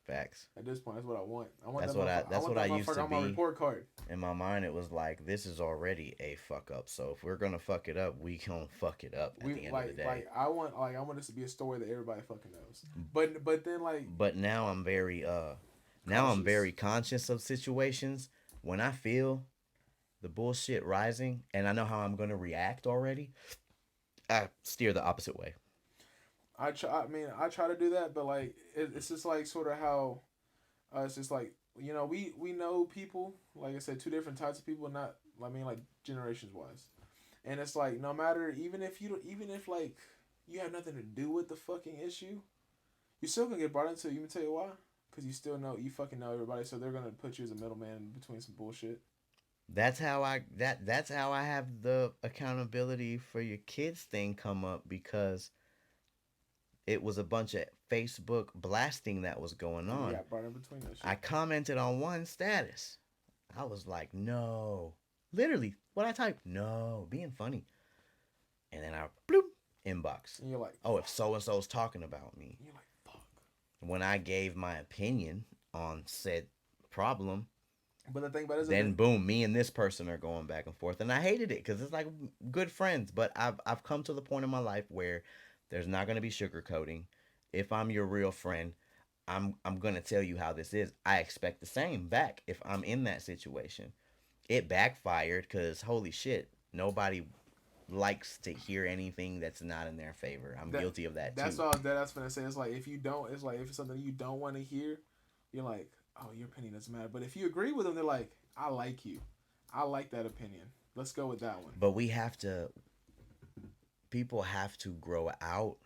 Facts. At this point, that's what I want. I want That's that. what I that's want what that I used motherfucker to on my be. report card. In my mind it was like this is already a fuck up. So if we're gonna fuck it up, we gonna fuck it up at We the end of the day. I want this to be a story that everybody fucking knows. But then like But now I'm cautious. very conscious of situations when I feel the bullshit rising and I know how I'm gonna react already. I steer the opposite way. I try. I mean, I try to do that, but like it's just like sort of how it's just like we know people. Like I said, two different types of people. Not I mean like generations wise, and it's like no matter even if like you have nothing to do with the fucking issue, you still gonna get brought into it. You can tell you why. Because you still know you fucking know everybody, so they're gonna put you as a middleman between some bullshit. That's how I have the accountability for your kids thing come up because it was a bunch of Facebook blasting that was going And you on. got brought in between that I shit. commented on one status. I was like, no. Literally, what I typed, no, being funny. And then I bloop inbox. And you're like, Oh, if so and so's talking about me. and you're like, fuck. When I gave my opinion on said problem, But the thing about it is, then boom, me and this person are going back and forth, and I hated it because it's like good friends. But I've come to the point in my life where there's not gonna be sugarcoating. If I'm your real friend, I'm gonna tell you how this is. I expect the same back if I'm in that situation. It backfired because holy shit, nobody likes to hear anything that's not in their favor. I'm guilty of that that's too. all that I was gonna say. It's like if you don't, it's like if it's something you don't want to hear, you're like, oh, your opinion doesn't matter. But if you agree with them, they're like, I like you, I like that opinion. Let's go with that one. But we have to. People have to grow out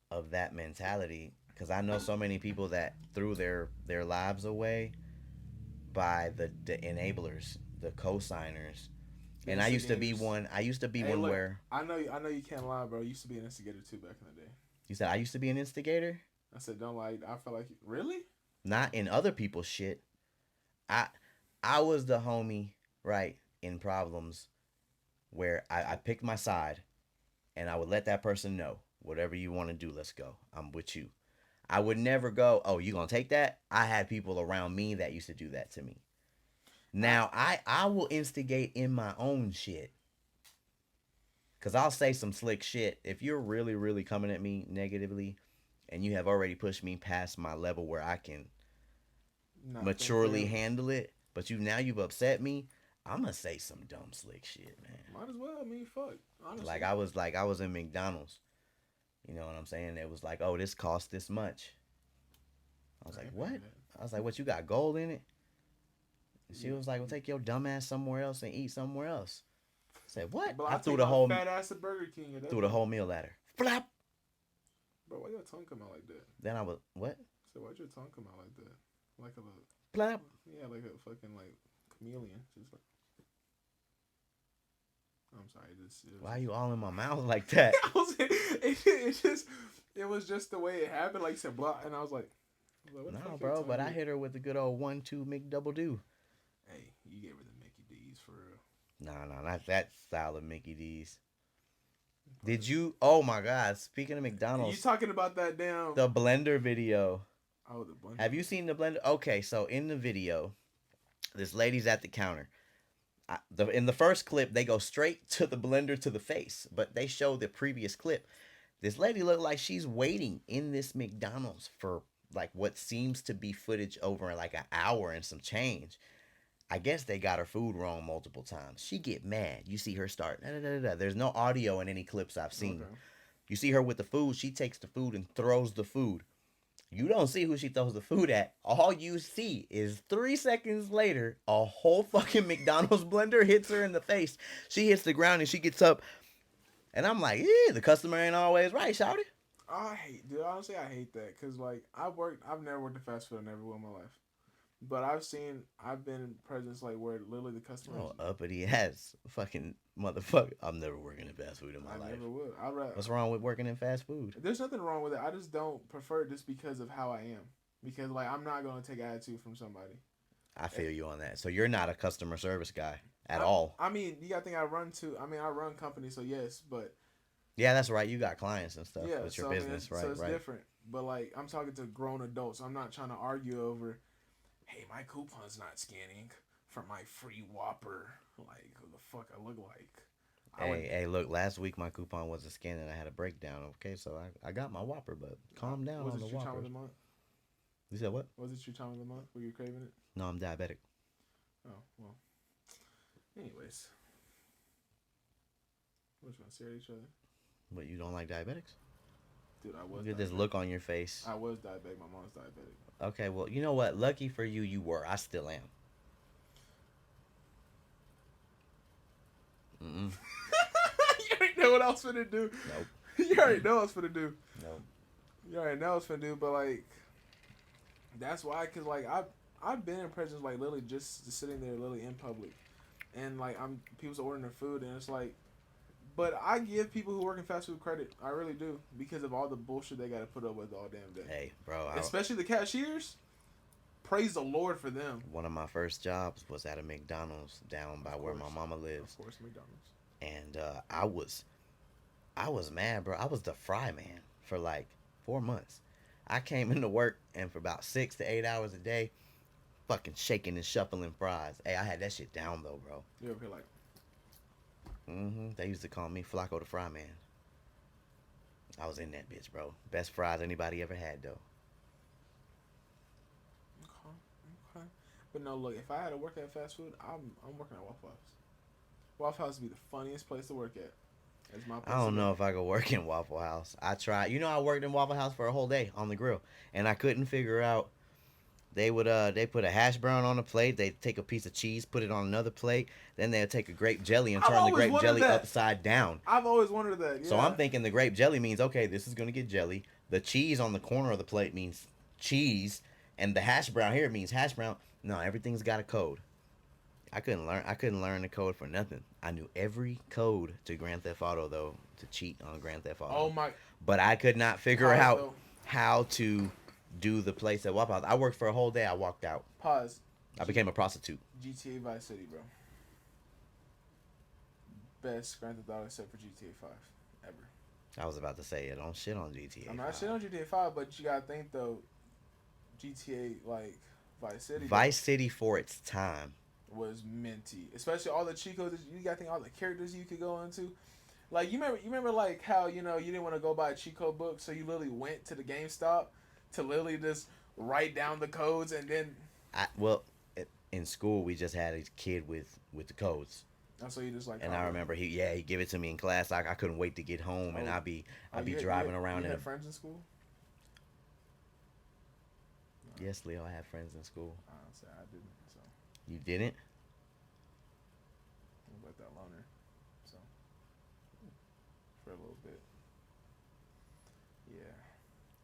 of that mentality because I know so many people that threw their lives away by the enablers, the co-signers. The And instigators. I used to be Hey, one look, where I know you can't lie, bro. You used to be an instigator too back in the day. you said I used to be an instigator, I said, don't lie. I felt like really. not in other people's shit. I I was the homie, right, in problems where I picked my side and I would let that person know whatever you want to do, let's go. I'm with you. I would never go, oh, you gonna take that? I had people around me that used to do that to me. I Now I will instigate in my own shit. Cause I'll say some slick shit. If you're really coming at me negatively and you have already pushed me past my level where I can not think maturely clearly. handle it, but you've upset me, I'm gonna say some dumb slick shit, man. Might as well. I mean, fuck. Honestly. Like I was in McDonald's. You know what I'm saying? It was like, oh, this cost this much. I was I like, ain't what? paying that. I was like, what? You got gold in it? And she Yeah. was like, well, take your dumb ass somewhere else and eat somewhere else. I said, what? But I I take my fat ass to Burger King at that threw the point. whole meal at her. Flap. Bro, why your tongue come out like that? Then I was what? So why'd your tongue come out like that? Like a little, Flap. yeah, like a fucking like chameleon. Just like I'm sorry, it was Why are just, you all in my mouth like that? it was just the way it happened. Like you said, blah, and I was like, Like, what the No, fuck you bro, but talking I about? hit her with the good old 1-2 McDouble-do. Hey, you gave her the Mickey D's for real. Nah, not that style of Mickey D's. But Did you? Oh my God! Speaking of you McDonald's, talking about that damn? the blender video. Oh, the blender Have you video. seen the blender? Okay, so in the video, this lady's at the counter. In the first clip, they go straight to the blender to the face, but they show the previous clip. This lady looked like she's waiting in this McDonald's for like what seems to be footage over like an hour and some change. I guess they got her food wrong multiple times. She get mad. You see her start. Da, da, da, da. There's no audio in any clips I've seen. Okay. You see her with the food. She takes the food and throws the food. You don't see who she throws the food at. All you see is 3 seconds later, a whole fucking McDonald's blender hits her in the face. She hits the ground and she gets up. And I'm like, yeah, the customer ain't always right, shouty. I hate, dude. Honestly, I hate that because like I've never worked in fast food. I never will in my life. But I've been in presence like where literally the customers. Oh, uppity ass fucking motherfucker. I'm never working in fast food in my I life. never will. I rather. What's wrong with working in fast food? There's nothing wrong with it. I just don't prefer it just because of how I am. Because like I'm not gonna take attitude from somebody. I feel you on that. So you're not a customer service guy at I, all. I mean, you gotta think I run companies, so yes, but Yeah, that's right. You got clients and stuff. yeah, It's your so I mean, business, right? so it's Right. different. But like I'm talking to grown adults. I'm not trying to argue over. Hey, my coupon's not scanning for my free Whopper. Like who the fuck I look like? I would. Hey, look, last week my coupon was a scan and I had a breakdown. Okay, so I got my Whopper, but calm down Was on it the your time of Whoppers. the month? You said what? Was it your time of the month? Were you craving it? No, I'm diabetic. Oh well. Anyways, we're just gonna stare at each other. But you don't like diabetics? Dude, I was Look at this diabetic. look on your face. I was diabetic. My mom's diabetic. Okay, well, you know what? Lucky for you, you were. I still am. Mm-mm. You already know what I was finna do. Nope. You already know what I was finna do. Nope. You already know what I was finna do. But like, that's why, cause like I've been in presence like literally just sitting there literally in public, and like people's ordering their food, and it's like, but I give people who work in fast food credit. I really do because of all the bullshit they got to put up with all damn day. Hey, bro. Especially the cashiers. Praise the Lord for them. One of my first jobs was at a McDonald's down by where my mama lives, Of course, McDonald's. and I was mad, bro. I was the fry man for like 4 months. I came into work and for about 6 to 8 hours a day, fucking shaking and shuffling fries. Hey, I had that shit down though, bro. You ever feel like, They used to call me Flacco the Fry Man. I was in that bitch, bro. Best fries anybody ever had though. okay, okay. But no, look, if I had to work at fast food, I'm working at Waffle House. Waffle House would be the funniest place to work at. It's my place I don't to know go. if I could work in Waffle House. I tried. You know, I worked in Waffle House for a whole day on the grill, and I couldn't figure out. They put a hash brown on a plate. They take a piece of cheese, put it on another plate. Then they'll take a grape jelly and I've turn the always grape wondered jelly that. upside down. I've always wondered that. Yeah. So I'm thinking the grape jelly means okay, this is gonna get jelly. The cheese on the corner of the plate means cheese, and the hash brown here means hash brown. No, everything's got a code. I couldn't learn the code for nothing. I knew every code to Grand Theft Auto though to cheat on Grand Theft Auto. Oh my. But I could not figure Pause, out though. how to do the place at Waffle House. I worked for a whole day. I walked out. Pause. I became a prostitute. GTA Vice City, bro. Best Grand Theft Auto except for GTA 5 ever. I was about to say it. Don't shit on GTA. I'm not shit on GTA 5, but you gotta think though, GTA like Vice City. Vice City for its time. Was minty, especially all the cheat codes. You gotta think all the characters you could go into. Like you remember like how you didn't want to go buy a cheat code book, so you literally went to the GameStop to literally just write down the codes and then. In school we just had a kid with the codes. So you just like. And I remember he gave it to me in class. I couldn't wait to get home, and I'd be driving around You in had a. friends in school? Yes, Leo, I had friends in school. Honestly, I didn't. So You didn't? I was like that loner. So for a little bit, yeah,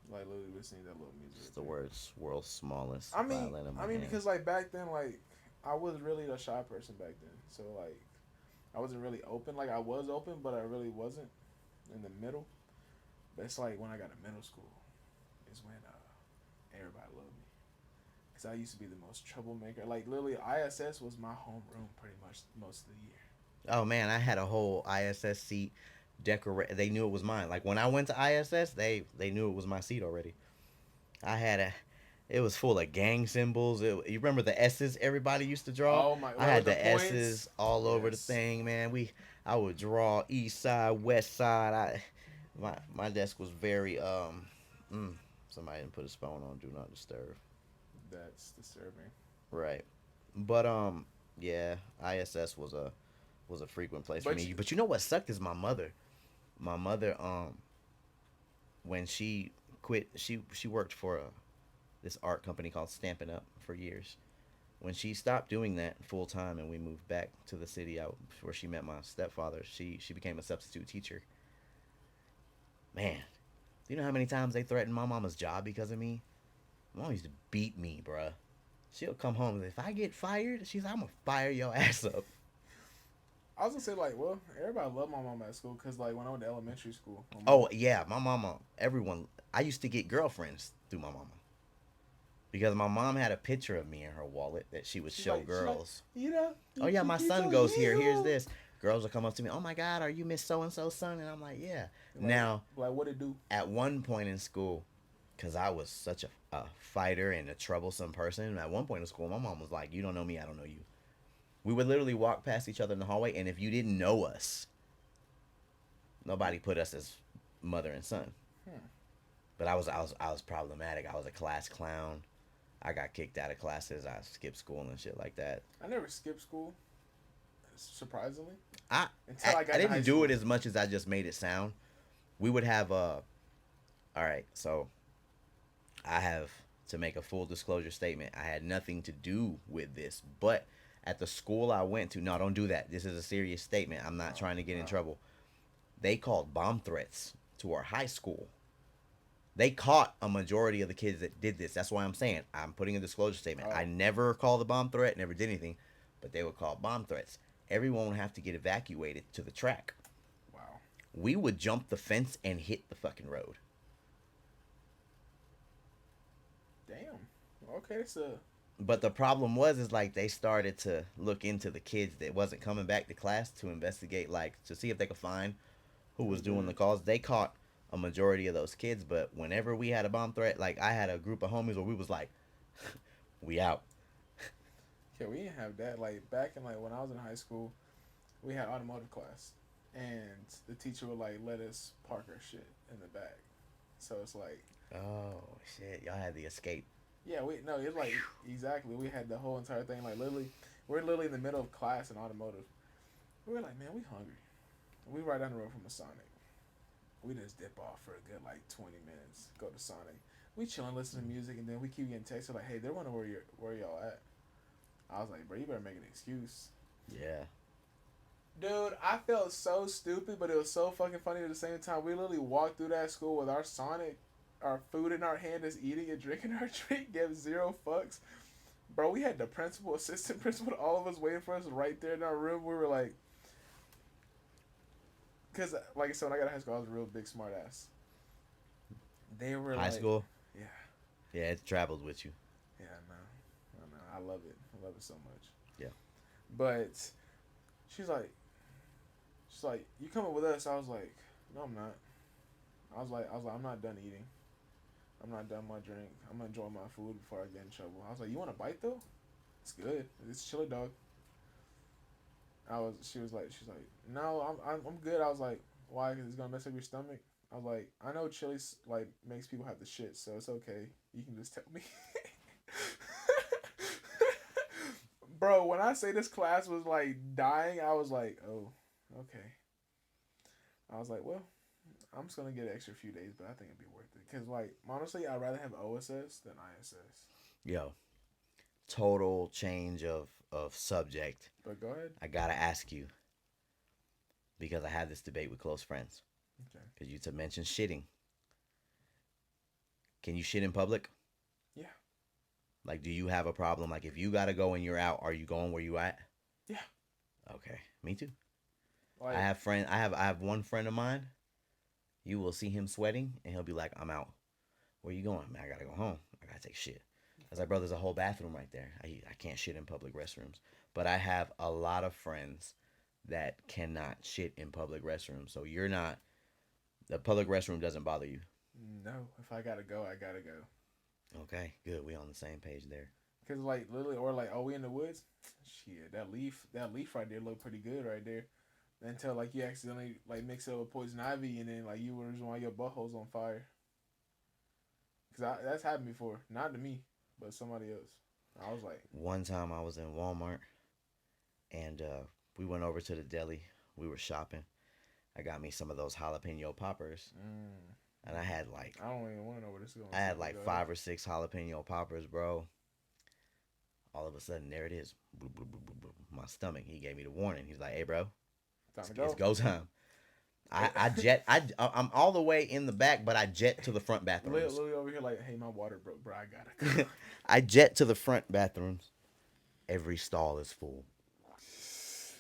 like literally listening to that little music. It's the world's smallest I mean, violin in my hand. because like back then, like I was really a shy person back then. So like, I wasn't really open. Like I was open, but I really wasn't in the middle. But it's like when I got to middle school, is when everybody loved me. Because I used to be the most troublemaker. Like, literally, ISS was my homeroom pretty much most of the year. Oh man, I had a whole ISS seat decorate. They knew it was mine. Like when I went to ISS, they knew it was my seat already. I had a. It was full of gang symbols. You remember the S's everybody used to draw? Oh my, I like with had the the S's points. all over the Yes. thing, man. I would draw east side, west side. My desk was very mm, somebody didn't put a phone on do not disturb. That's disturbing. Right. But yeah, ISS was a frequent place for But me. But you know what sucked is my mother. My mother when she quit, she worked for this art company called Stampin' Up for years. When she stopped doing that full time and we moved back to the city out where she met my stepfather, she became a substitute teacher. Man, do you know how many times they threatened my mama's job because of me? My mom used to beat me, bruh. She'll come home and if I get fired, she's like, I'm gonna fire your ass up. I was gonna say like, well, everybody loved my mom at school because like when I went to elementary school, my mom. Oh yeah, my mama, everyone. I used to get girlfriends through my mama because my mom had a picture of me in her wallet that she would show She's like, girls. you know, Oh yeah, you my keep son your goes here. Here's heel. this. Girls will come up to me. Oh my God, are you Miss So and So's son? And I'm like, yeah. Like, Now, like what it do? at one point in school, because I was such a fighter and a troublesome person, at one point in school, my mom was like, "You don't know me, I don't know you." We would literally walk past each other in the hallway, and if you didn't know us, nobody put us as mother and son. Hmm. But I was problematic. I was a class clown. I got kicked out of classes. I skipped school and shit like that. I never skipped school, surprisingly, I until I I got to high didn't do school. it as much as I just made it sound. We would have all right, so I have to make a full disclosure statement. I had nothing to do with this, but at the school I went to, no, don't do that. This is a serious statement. I'm not Oh, trying to get in oh, trouble. They called bomb threats to our high school. They caught a majority of the kids that did this. That's why I'm saying I'm putting a disclosure statement. I oh, never called a bomb threat, never did anything, but they would call bomb threats. Everyone would have to get evacuated to the track. wow, We would jump the fence and hit the fucking road. damn. Okay, so But the problem was is like they started to look into the kids that wasn't coming back to class to investigate, like to see if they could find who was who doing did the it? calls. They caught a majority of those kids, but whenever we had a bomb threat, like I had a group of homies where we was like, we out. Okay, we didn't have that. Like back in like when I was in high school, we had automotive class, and the teacher would like let us park our shit in the back. So it's like, Oh shit, y'all had the escape. yeah, we no, it's like exactly. We had the whole entire thing. Like literally, we're literally in the middle of class in automotive. We were like, man, we hungry. We right down the road from a Sonic. We just dip off for a good like 20 minutes. Go to Sonic. We chilling, listen to music, and then we keep getting texted like, hey, they're wondering where y'all at. I was like, bro, you better make an excuse. Yeah. Dude, I felt so stupid, but it was so fucking funny at the same time. We literally walked through that school with our Sonic, our food in our hand, just eating and drinking our drink, gave zero fucks. Bro, we had the principal, assistant principal, all of us waiting for us right there in our room. We were like, because, like I said, when I got to high school, I was a real big smart ass. They were High like, school. yeah, Yeah, it traveled with you. yeah, no, no, I love it. I love it so much. Yeah. But she's like, you coming with us? I was like, no, I'm not. I was like, I'm not done eating. I'm not done my drink. I'm gonna enjoy my food before I get in trouble. I was like, you want a bite though? It's good. It's chili dog. She's like, no, I'm good. I was like, why? Because it's gonna mess up your stomach. I was like, I know chili like makes people have the shit, so it's okay. You can just tell me. Bro, when I say this class was like dying, I was like, oh, okay. I was like, well, I'm just gonna get an extra few days, but I think it'd be worth it. Cause like honestly, I'd rather have OSS than ISS. Yo, total change of subject. But go ahead. I gotta ask you because I had this debate with close friends. Okay. Because you to mention shitting. Can you shit in public? Yeah. Like, do you have a problem? Like, if you gotta go and you're out, are you going where you at? Yeah. Okay, me too. I Like have friend. I have one friend of mine. You will see him sweating, and he'll be like, "I'm out." Where you going? Man, I gotta go home. I gotta take shit. I was like, bro, there's a whole bathroom right there. I can't shit in public restrooms. But I have a lot of friends that cannot shit in public restrooms. So you're not, the public restroom doesn't bother you. No, if I gotta go, I gotta go. Okay, good. We on the same page there. Cause like literally, or like, oh, we in the woods. Shit, that leaf right there look pretty good right there. Until like you accidentally like mix it with poison ivy, and then like you were why your butthole's on fire. That's happened before, not to me, but somebody else. I was like, One time I was in Walmart and we went over to the deli. We were shopping. I got me some of those jalapeno poppers, and I don't even want to know where this is going. I had like 5 or 6 jalapeno poppers, bro. All of a sudden, there it is. My stomach. He gave me the warning. He's like, "Hey, bro, Time to it's go. go time." I'm all the way in the back, but I jet to the front bathrooms. Literally over here, like, hey, my water broke, bro. I gotta go. I jet to the front bathrooms. Every stall is full.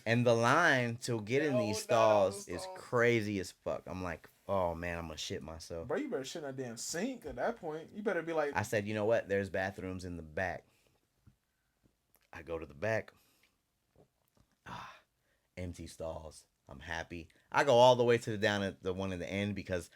And the line to get in these stalls is crazy as fuck. I'm like, oh man, I'm gonna shit myself. Bro, you better shit in that damn sink at that point. You better be like, I said, you know what? There's bathrooms in the back. I go to the back. Empty stalls. I'm happy. I go all the way to the one in the end because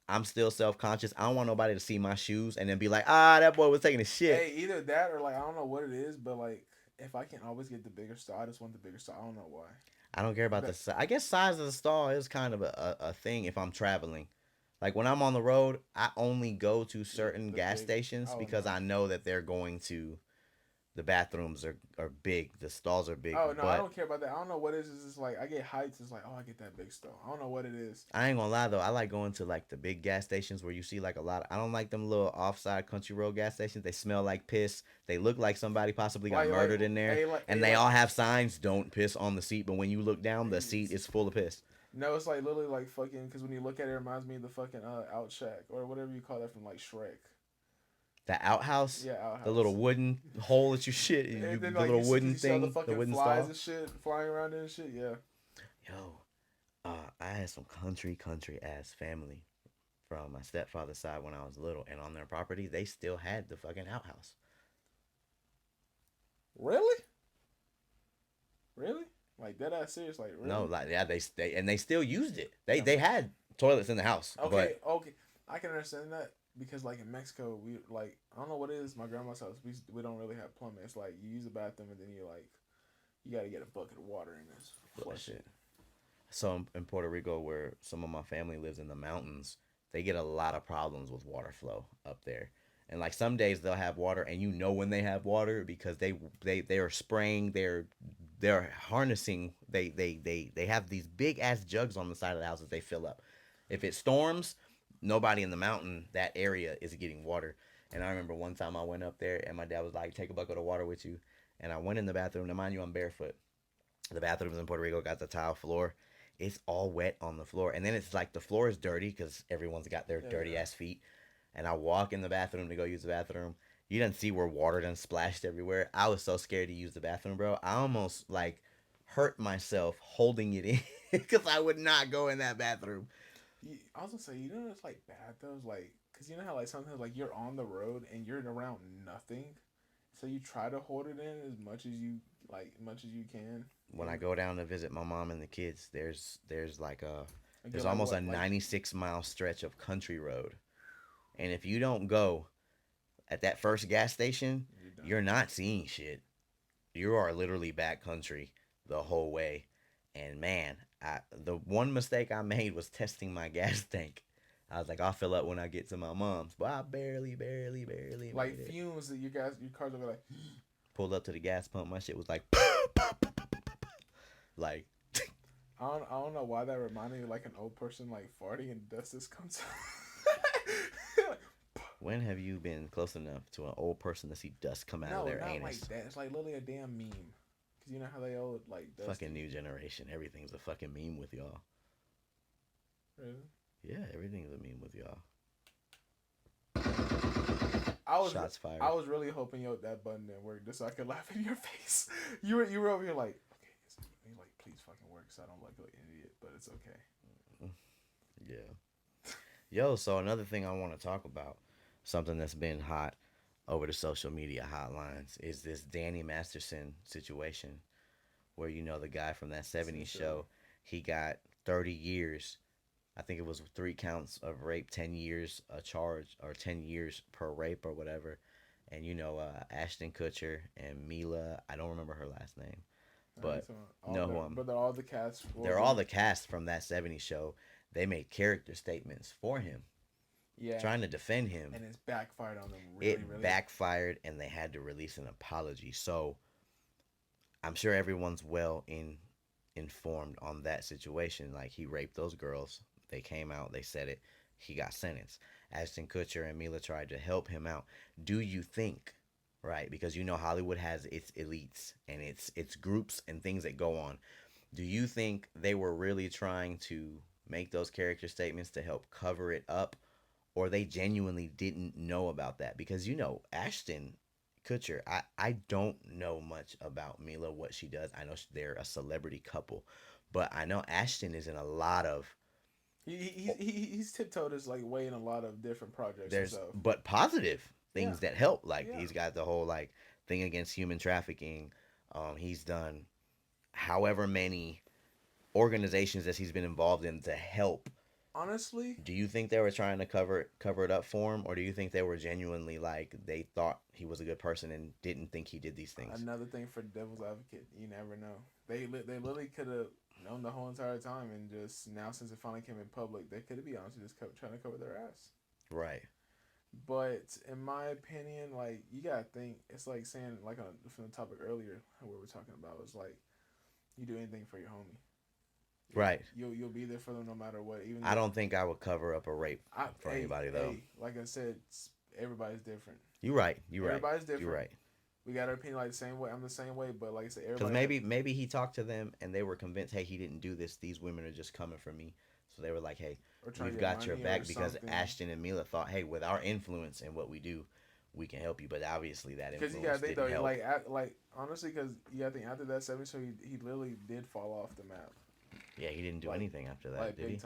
I'm still self-conscious. I don't want nobody to see my shoes and then be like, that boy was taking a shit. hey, either that or like, I don't know what it is, but like, if I can always get the bigger stall, I just want the bigger stall. I don't know why. I don't care about the size. I guess size of the stall is kind of a thing if I'm traveling. Like when I'm on the road, I only go to certain gas stations because I know that they're going to. The bathrooms are big. The stalls are big. Oh no, I don't care about that. I don't know what it is. It's just like I get heights. It's like, oh, I get that big stall. I don't know what it is. I ain't gonna lie though. I like going to like the big gas stations where you see like a lot. I don't like them little offside country road gas stations. They smell like piss. They look like somebody possibly got murdered in there. And they all have signs, "Don't piss on the seat." But when you look down, the seat is full of piss. No, it's like literally like fucking. Because when you look at it, it reminds me of the fucking Outshack or whatever you call that from like Shrek. The outhouse, yeah, outhouse. The little wooden hole that you shit, the like little wooden thing, the fucking wooden flies stall and shit flying around and shit. Yeah. Yo, I had some country ass family from my stepfather's side when I was little, and on their property they still had the fucking outhouse. Really? Really? Like that ass serious? Like really? No, like yeah, they still used it. They had toilets in the house. Okay, okay, I can understand that. Because like in Mexico, we like I don't know what it is. My grandma's house, we don't really have plumbing. It's like you use the bathroom and then you gotta get a bucket of water in this. Flush it. So in Puerto Rico, where some of my family lives in the mountains, they get a lot of problems with water flow up there. And like some days they'll have water, and you know when they have water because they are spraying, they're harnessing. They have these big ass jugs on the side of the house that they fill up. If it storms, nobody in the mountain, that area, is getting water. And I remember one time I went up there and my dad was like, take a bucket of water with you. And I went in the bathroom. Now, mind you, I'm barefoot. The bathrooms in Puerto Rico got the tile floor. It's all wet on the floor. And then it's like the floor is dirty because everyone's got their dirty ass feet. And I walk in the bathroom to go use the bathroom. You didn't see where water done splashed everywhere. I was so scared to use the bathroom, bro. I almost like hurt myself holding it in because I would not go in that bathroom. I was gonna say, you know, it's like bad though. It's like, cause you know how like sometimes like you're on the road and you're around nothing, so you try to hold it in as much as you can. When I go down to visit my mom and the kids, there's like there's almost a 96-mile stretch of country road, and if you don't go at that first gas station, you're not seeing shit. You are literally back country the whole way, and man. The one mistake I made was testing my gas tank. I was like, I'll fill up when I get to my mom's, but I barely like made it. fumes that your cars are like. Pulled up to the gas pump, my shit was like, like. I don't know why that reminded me of like an old person like farting and dust just comes out. When have you been close enough to an old person to see dust come out of their anus? No, not like that. It's like literally a damn meme. Cause you know how they old like dust. Fucking new generation. Everything's a fucking meme with y'all. Really? Yeah, everything's a meme with y'all. Shots fired. I was really hoping that button didn't work just so I could laugh in your face. You were over here like, okay, like please fucking work so I don't look like an idiot, but it's okay. Yeah. Yo, so another thing I want to talk about, something that's been hot. over the social media hotlines is this Danny Masterson situation where the guy from that 70s Essentially, show, he got 30 years. I think it was 3 counts of rape, 10 years a charge, or 10 years per rape or whatever. And Ashton Kutcher and Mila, I don't remember her last name, I need but some all no, the, but they're all the cast for they're all the. the cast from that 70s show. They made character statements for him, Yeah, trying to defend him. and it's backfired on them really, It really. backfired, and they had to release an apology. So I'm sure everyone's informed on that situation. Like, he raped those girls. They came out. They said it. He got sentenced. Ashton Kutcher and Mila tried to help him out. Do you think, right? Because Hollywood has its elites and its groups and things that go on. Do you think they were really trying to make those character statements to help cover it up, or they genuinely didn't know about that? Because Ashton Kutcher, I don't know much about Mila, what she does. I know they're a celebrity couple, but I know Ashton is in a lot of He's tiptoed his like way in a lot of different projects there's himself. but positive Yeah, things that help. Like, yeah. he's got the whole like thing against human trafficking. He's done however many organizations that he's been involved in to help. Honestly, Do you think they were trying to cover it up for him, or do you think they were genuinely like they thought he was a good person and didn't think he did these things? another thing for devil's advocate, you never know. They literally could have known the whole entire time, and just now since it finally came in public, they could have be honestly just trying to cover their ass. Right. But in my opinion, like you gotta think, it's like saying like from the topic earlier what we were talking about was like you do anything for your homie. Right. You'll be there for them no matter what. Even I though don't think I would cover up a rape for anybody though. like I said, everybody's different. You're right. You're right. Everybody's different. You're right. We got our opinion like the same way. I'm the same way, but like I said, Because everybody maybe he talked to them and they were convinced, hey, he didn't do this. These women are just coming for me. So they were like, hey, or trying to we've get got your money or back, because something. Ashton and Mila thought, hey, with our influence and what we do, we can help you. But obviously that Because you gotta influence think didn't though, help. like honestly, because you gotta think after that 70, so he literally did fall off the map, Yeah, he didn't do like anything after that, like did big he?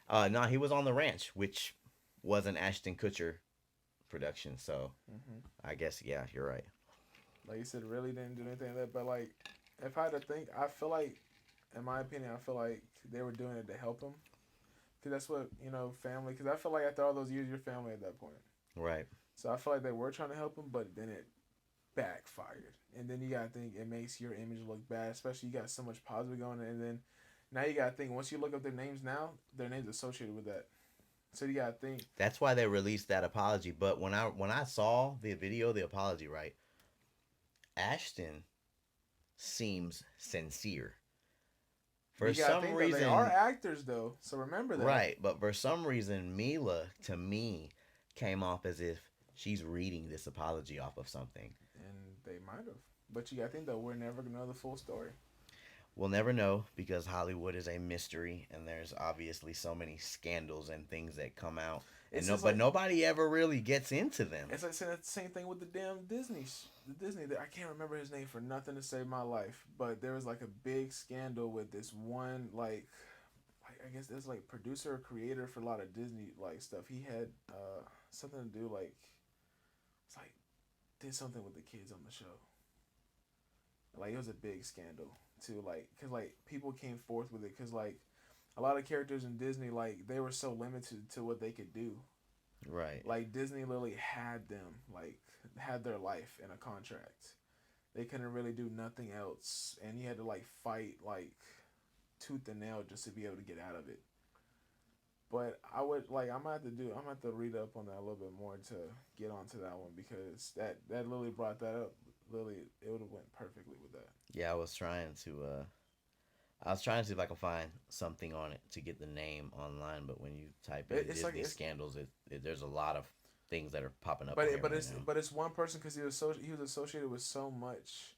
time. No, he was on the ranch, which was an Ashton Kutcher production. So I guess, yeah, you're right. Like you said, really didn't do anything like that. But like, if I had to think, I feel like, in my opinion, I feel like they were doing it to help him. Because that's what family. Because I feel like after all those years, you're family at that point. Right. So I feel like they were trying to help him, but then it backfired. And then you gotta think it makes your image look bad, especially you got so much positive going on. And then now you gotta think once you look up their names now, their names associated with that. So you gotta think. That's why they released that apology. But when I saw the video, the apology, right, Ashton seems sincere. For You gotta some think that they are reason, actors though, so remember that. right, but for some reason, Mila, to me, came off as if she's reading this apology off of something. And they might have, but you gotta think though we're never gonna know the full story. We'll never know because Hollywood is a mystery, and there's obviously so many scandals and things that come out, It's but just like nobody ever really gets into them. it's like saying the same thing with the damn the Disney. I can't remember his name for nothing to save my life, but there was like a big scandal with this one like I guess there's like producer or creator for a lot of Disney like stuff. He had something to do like it's like did something with the kids on the show. Like it was a big scandal too, like because like people came forth with it because like a lot of characters in Disney like they were so limited to what they could do. Right. Like Disney literally had them like had their life in a contract. They couldn't really do nothing else, and you had to like fight like tooth and nail just to be able to get out of it. But I would like I'm gonna have to read up on that a little bit more to get onto that one because that Lily brought that up. Lily, it would have went perfectly with that. Yeah, I was trying to see if I can find something on it to get the name online, but when you type in It's like Disney it's scandals, there's a lot of things that are popping up but on here right it's now. one person because he was associated with so much.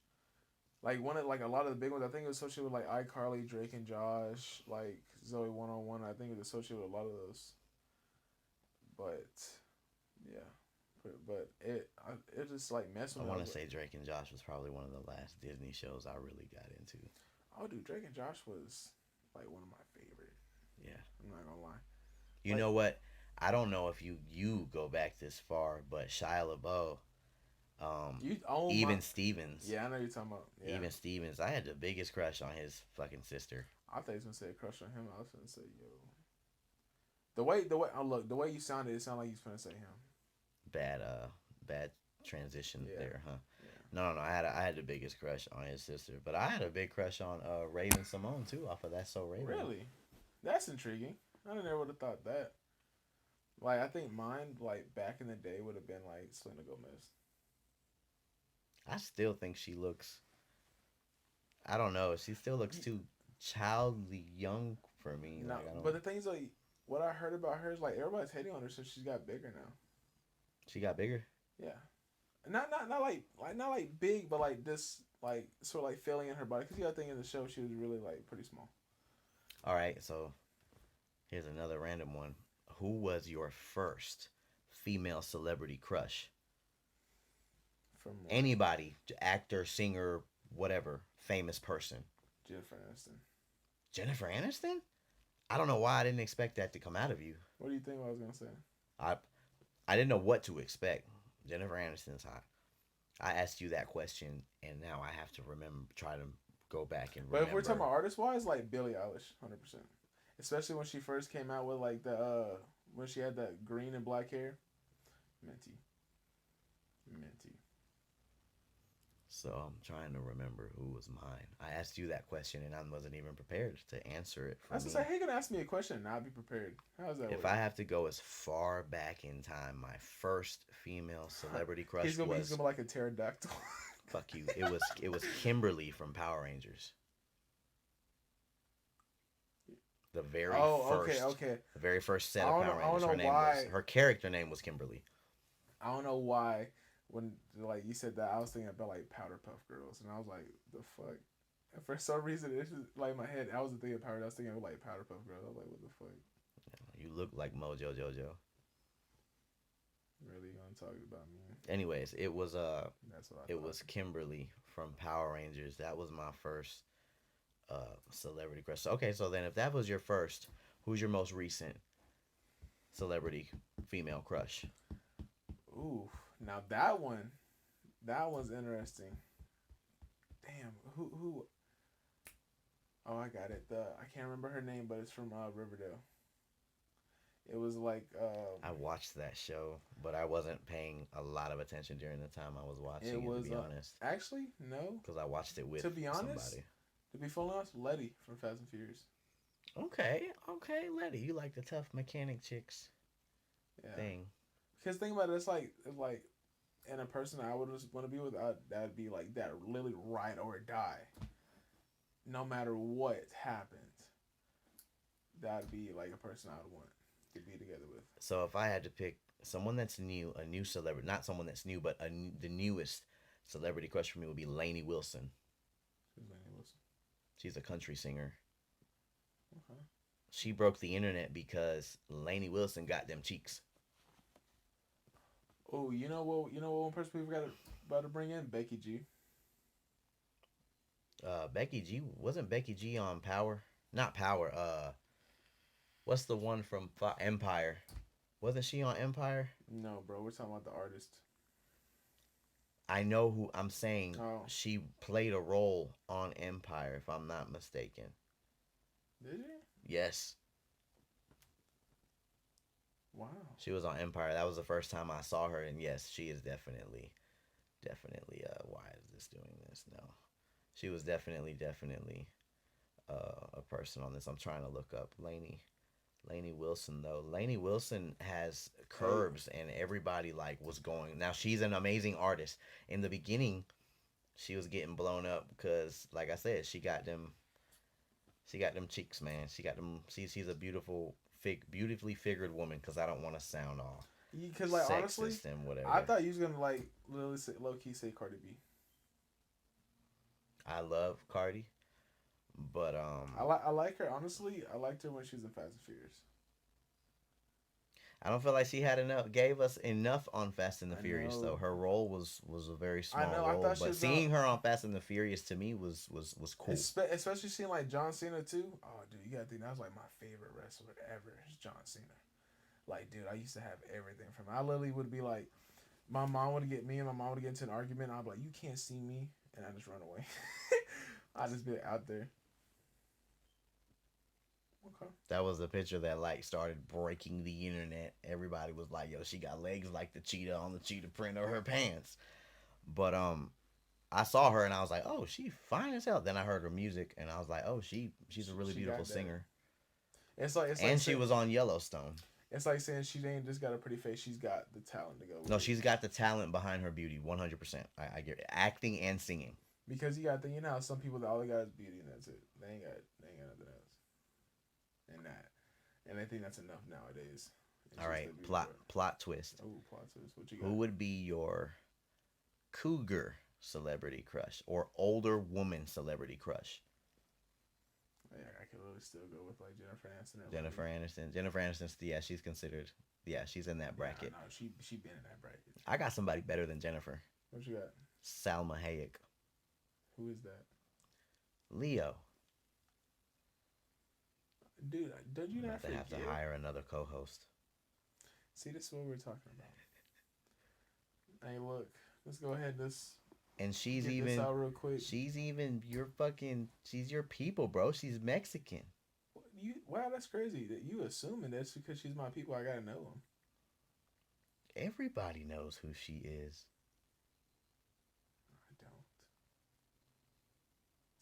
Like one of like a lot of the big ones, I think it was associated with like iCarly, Drake and Josh, like Zoe 101. I think it was associated with a lot of those. But yeah, but it just like messed I with me. want to say Drake and Josh was probably one of the last Disney shows I really got into. Oh, dude, Drake and Josh was like one of my favorite. Yeah. I'm not gonna lie. You Like know what? I don't know if you go back this far, but Shia LaBeouf, Um, Oh my. even Stevens. Yeah, I know you're talking about. Yeah. Even Stevens. I had the biggest crush on his fucking sister. I thought he was gonna say a crush on him. I was gonna say yo. The way, oh look, the way you sounded, it sounded like you was gonna say him. Bad bad transition Yeah. there, huh? Yeah. No. I had the biggest crush on his sister, but I had a big crush on Raven Simone too off of That's So Raven. Really? That's intriguing. I never would have thought that. Like I think mine, like back in the day, would have been like Selena Gomez. I still think she looks. I don't know. She still looks too childly young for me. No, Like I don't. but the thing is, like, what I heard about her is like everybody's hating on her, so she's got bigger now. She got bigger. Yeah, not like not like big, but like this like sort of like filling in her body. Cause you got to think in the show she was really like pretty small. All right, so here's another random one. Who was your first female celebrity crush? From what? Anybody, actor, singer, whatever, famous person. Jennifer Aniston. Jennifer Aniston? I don't know why I didn't expect that to come out of you. What do you think I was gonna say? I I didn't know what to expect. Jennifer Aniston's hot. I asked you that question, and now I have to remember, try to go back and But remember. if we're talking about artist wise, like Billie Eilish, 100%. Especially when she first came out with like the when she had that green and black hair, minty, minty. So I'm trying to remember who was mine. I asked you that question, and I wasn't even prepared to answer it for I was me. just like, hey, gonna ask me a question and not be prepared. How's that If work? I have to go as far back in time, my first female celebrity crush He's was gonna be like a pterodactyl. fuck you. It was Kimberly from Power Rangers. The very first, okay. the very first set I of don't Power know, I Rangers. don't Her know name why. was her character name was Kimberly. I don't know why when like you said that I was thinking about like Powder Puff Girls and I was like the fuck. And for some reason it's just like in my head I wasn't thinking Powder. I was thinking of like Powder Puff Girls. I was like what the fuck. You look like Mojo Jojo. Really gonna talk about me? Anyways, That's what I it thought. was Kimberly from Power Rangers. That was my first celebrity crush. So, okay, so then if that was your first, who's your most recent celebrity female crush? Ooh, now that one's interesting. Damn, who? Oh, I got it. The I can't remember her name, but it's from Riverdale. It was like I watched that show, but I wasn't paying a lot of attention during the time I was watching it it, was to be honest. actually no. Because I watched it with To be honest, somebody. to be fully honest, Letty from Fast and Furious. Okay, Letty. You like the tough mechanic chicks Yeah, thing. because think about it, it's like, and a person I would just want to be with, that'd be like that, literally ride or die. No matter what happens, that'd be like a person I would want to be together with. So if I had to pick someone that's new, a new celebrity, not someone that's new, but the newest celebrity crush for me would be Lainey Wilson. Who's Lainey Wilson? She's a country singer. Okay. She broke the internet because Lainey Wilson got them cheeks. Oh, you know what? You know what? One person we forgot about to bring in Becky G. Becky G wasn't Becky G on Power? Not Power. What's the one from Empire? Wasn't she on Empire? No, bro, we're talking about the artist. I know who I'm saying. Oh, She played a role on Empire, if I'm not mistaken. did you? Yes, Wow. she was on Empire. That was the first time I saw her, and yes, she is definitely. Why is this doing this? No, she was definitely a person on this. I'm trying to look up Lainey Wilson though. Lainey Wilson has curves, and everybody like was going. Now she's an amazing artist. In the beginning, she was getting blown up because, like I said, she got them. She got them cheeks, man. She got them. She's a beautifully figured woman. Because I don't want to sound all Because like honestly, sexist and whatever. I thought you was gonna like literally say, low key say Cardi B. I love Cardi, but I like her honestly. I liked her when she was in Fast and Furious. I don't feel like she had enough. Gave us enough on Fast and the I Furious know. though. Her role was a very small know, I role, thought she but was seeing her on Fast and the Furious to me was cool. Especially seeing like John Cena too. Oh, dude, you gotta think that was like my favorite wrestler ever. Is John Cena. Like, dude, I used to have everything from him. I literally would be like, My mom would get me and my mom would get into an argument. I'd be like, "You can't see me," and I just run away. I just be out there. Okay. That was the picture that like started breaking the internet. Everybody was like, "Yo, she got legs like the cheetah on the cheetah print of her pants." But I saw her and I was like, "Oh, she fine as hell." Then I heard her music and I was like, "Oh, she's a really She beautiful got that. singer." It's like And she was on Yellowstone. it's like saying she ain't just got a pretty face. She's got the talent to go with No, it. she's got the talent behind her beauty, 100%. I get it. Acting and singing. Because you got to, you know how some people all they got is beauty and that's it. They ain't got nothing else. And that, and they think that's enough nowadays. It's All just right, the beauty plot twist. Oh, plot twist. What you Who got? would be your cougar celebrity crush or older woman celebrity crush? Yeah, I could really still go with like Jennifer Aniston. Jennifer Aniston. Jennifer Aniston, yeah, she's considered. Yeah, she's in that bracket. No, she been in that bracket. I got somebody better than Jennifer. What you got? Salma Hayek. Who is that? Leo. Dude, don't you I'm not about to have forget? to hire another co-host. See, this is what we're talking about. Hey, look, let's go ahead. Let's And she's get even this out real quick. she's even your fucking she's your people, bro. She's Mexican. Wow, that's crazy that you assuming that's because she's my people. I gotta know them. Everybody knows who she is. I don't,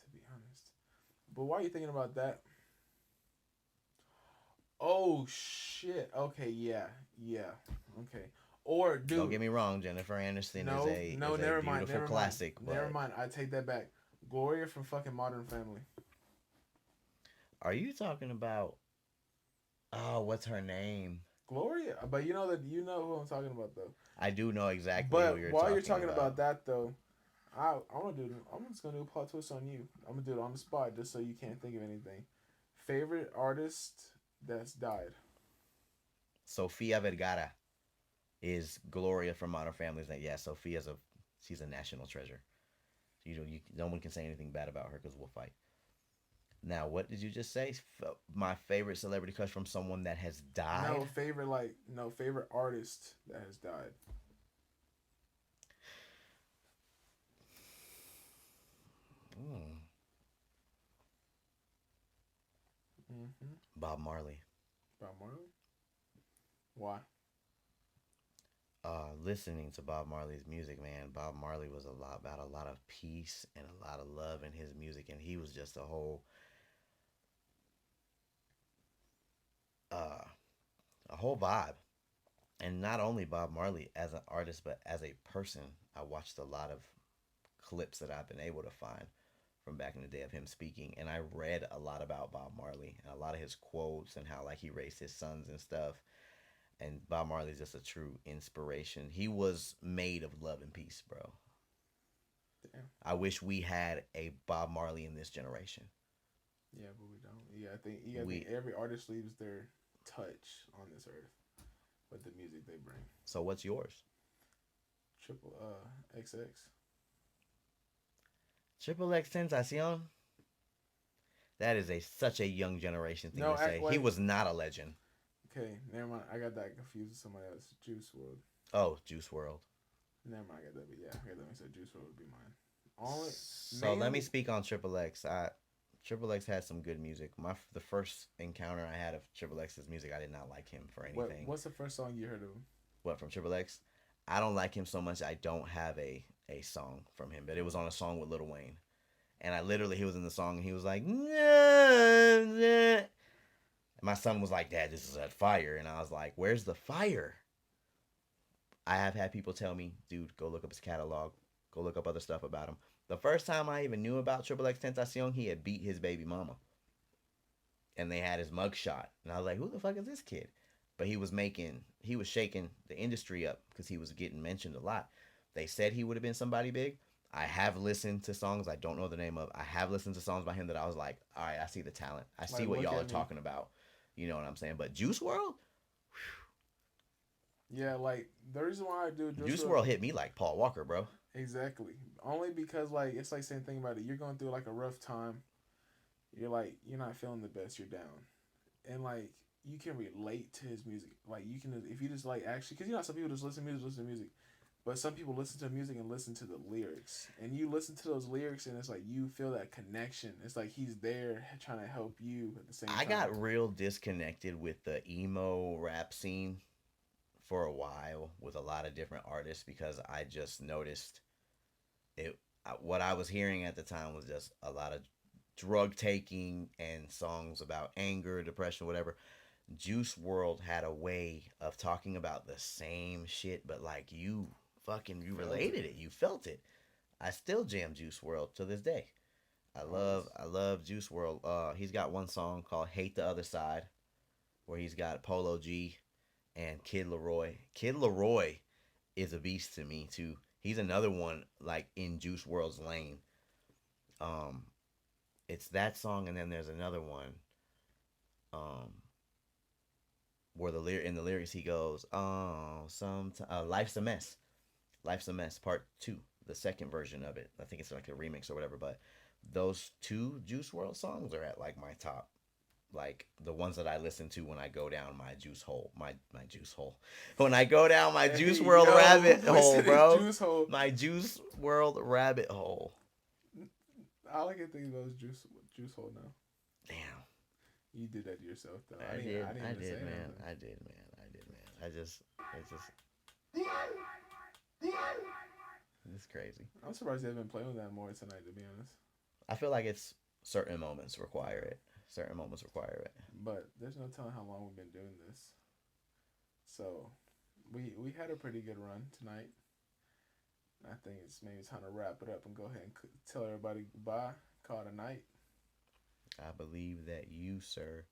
to be honest. But why are you thinking about that? Oh shit. Okay, yeah. Okay. Or dude, Don't get me wrong, Jennifer Aniston no, is no, a never mind, beautiful never classic. mind, But never mind. I take that back. Gloria from fucking Modern Family. are you talking about? Oh, what's her name? Gloria, but you know who I'm talking about though. I do know exactly who But you're while talking you're talking about. about that though, I'm just gonna do a plot twist on you. I'm gonna do it on the spot just so you can't think of anything. Favorite artist that's died. Sofia Vergara is Gloria from Modern Family's name. Yeah, she's a national treasure. No one can say anything bad about her because we'll fight. Now, what did you just say? My favorite celebrity crush from someone that has died. No favorite artist that has died. Mm, Mm-hmm. Bob Marley. Bob Marley. Why? Listening to Bob Marley's music, man. Bob Marley was a lot of peace and a lot of love in his music, and he was just uh, a whole vibe. And not only Bob Marley as an artist, but as a person, I watched a lot of clips that I've been able to find from back in the day of him speaking, and I read a lot about Bob Marley and a lot of his quotes and how like he raised his sons and stuff. And Bob Marley's just a true inspiration. He was made of love and peace, bro. Damn. I wish we had a Bob Marley in this generation. Yeah, but we don't. Think every artist leaves their touch on this earth with the music they bring. So what's yours? Triple XX. Triple X Tentacion. That is such a young generation thing No, to say. act like He was not a legend. okay. Never mind. I got that confused with somebody else. Juice World. Oh, Juice World. Never mind. I got that. But yeah, I got that. So Juice World would be mine. Only. So let me speak on Triple X. Triple X had some good music. The first encounter I had of Triple X's music, I did not like him for anything. What's the first song you heard of him? What, from Triple X? I don't like him so much. I don't have a song from him, but it was on a song with Lil Wayne, and he was in the song and he was like, nah, nah. My son was like, Dad, this is a fire, and I was like, where's the fire? I have had people tell me, dude, go look up his catalog, go look up other stuff about him. The first time I even knew about Triple X Tentacion, he had beat his baby mama. And they had his mugshot. And I was like, who the fuck is this kid? But he was shaking the industry up because he was getting mentioned a lot. They said he would have been somebody big. I have listened to songs I don't know the name of. I have listened to songs by him that I was like, all right, I see the talent. I see what y'all are talking about. You know what I'm saying? But Juice WRLD? Yeah, like the reason why I do Juice WRLD hit me like Paul Walker, bro. Exactly. Only because like it's like same thing about it. You're going through like a rough time. You're not feeling the best. You're down, and like you can relate to his music. Like you can if you just like actually because some people just listen to music. But some people listen to music and listen to the lyrics, and you listen to those lyrics, and it's like you feel that connection. It's like he's there trying to help you at the same I time. got real disconnected with the emo rap scene for a while with a lot of different artists because I just noticed it. What I was hearing at the time was just a lot of drug taking and songs about anger, depression, whatever. Juice World had a way of talking about the same shit, but like you Felt it. related it, you felt it. I still jam Juice World to this day. Pause. I love Juice World. He's got one song called "Hate the Other Side," where he's got Polo G and Kid Leroy. Kid Leroy is a beast to me too. He's another one like in Juice World's lane. Um, it's that song, and then there's another one. Um, where in the lyrics he goes, "Oh, life's a mess, life's a mess, part two, the second version of it. I think it's like a remix or whatever. But those two Juice World songs are at like my top, like the ones that I listen to when I go down my juice hole, my juice hole, when I go down my Hey Juice World yo, rabbit boy hole, said his bro, juice hole. my Juice World rabbit hole. I like to think about his juice hole now. Damn. You did that to yourself though. I did. I didn't I even say did, man. nothing. I did, man. I did, man. It's just, it's crazy. I'm surprised they've been playing with that more tonight. To be honest, I feel like it's certain moments require it. Certain moments require it. but there's no telling how long we've been doing this. So, we had a pretty good run tonight. I think it's maybe time to wrap it up and go ahead and tell everybody goodbye. Call it a night. I believe that you, sir,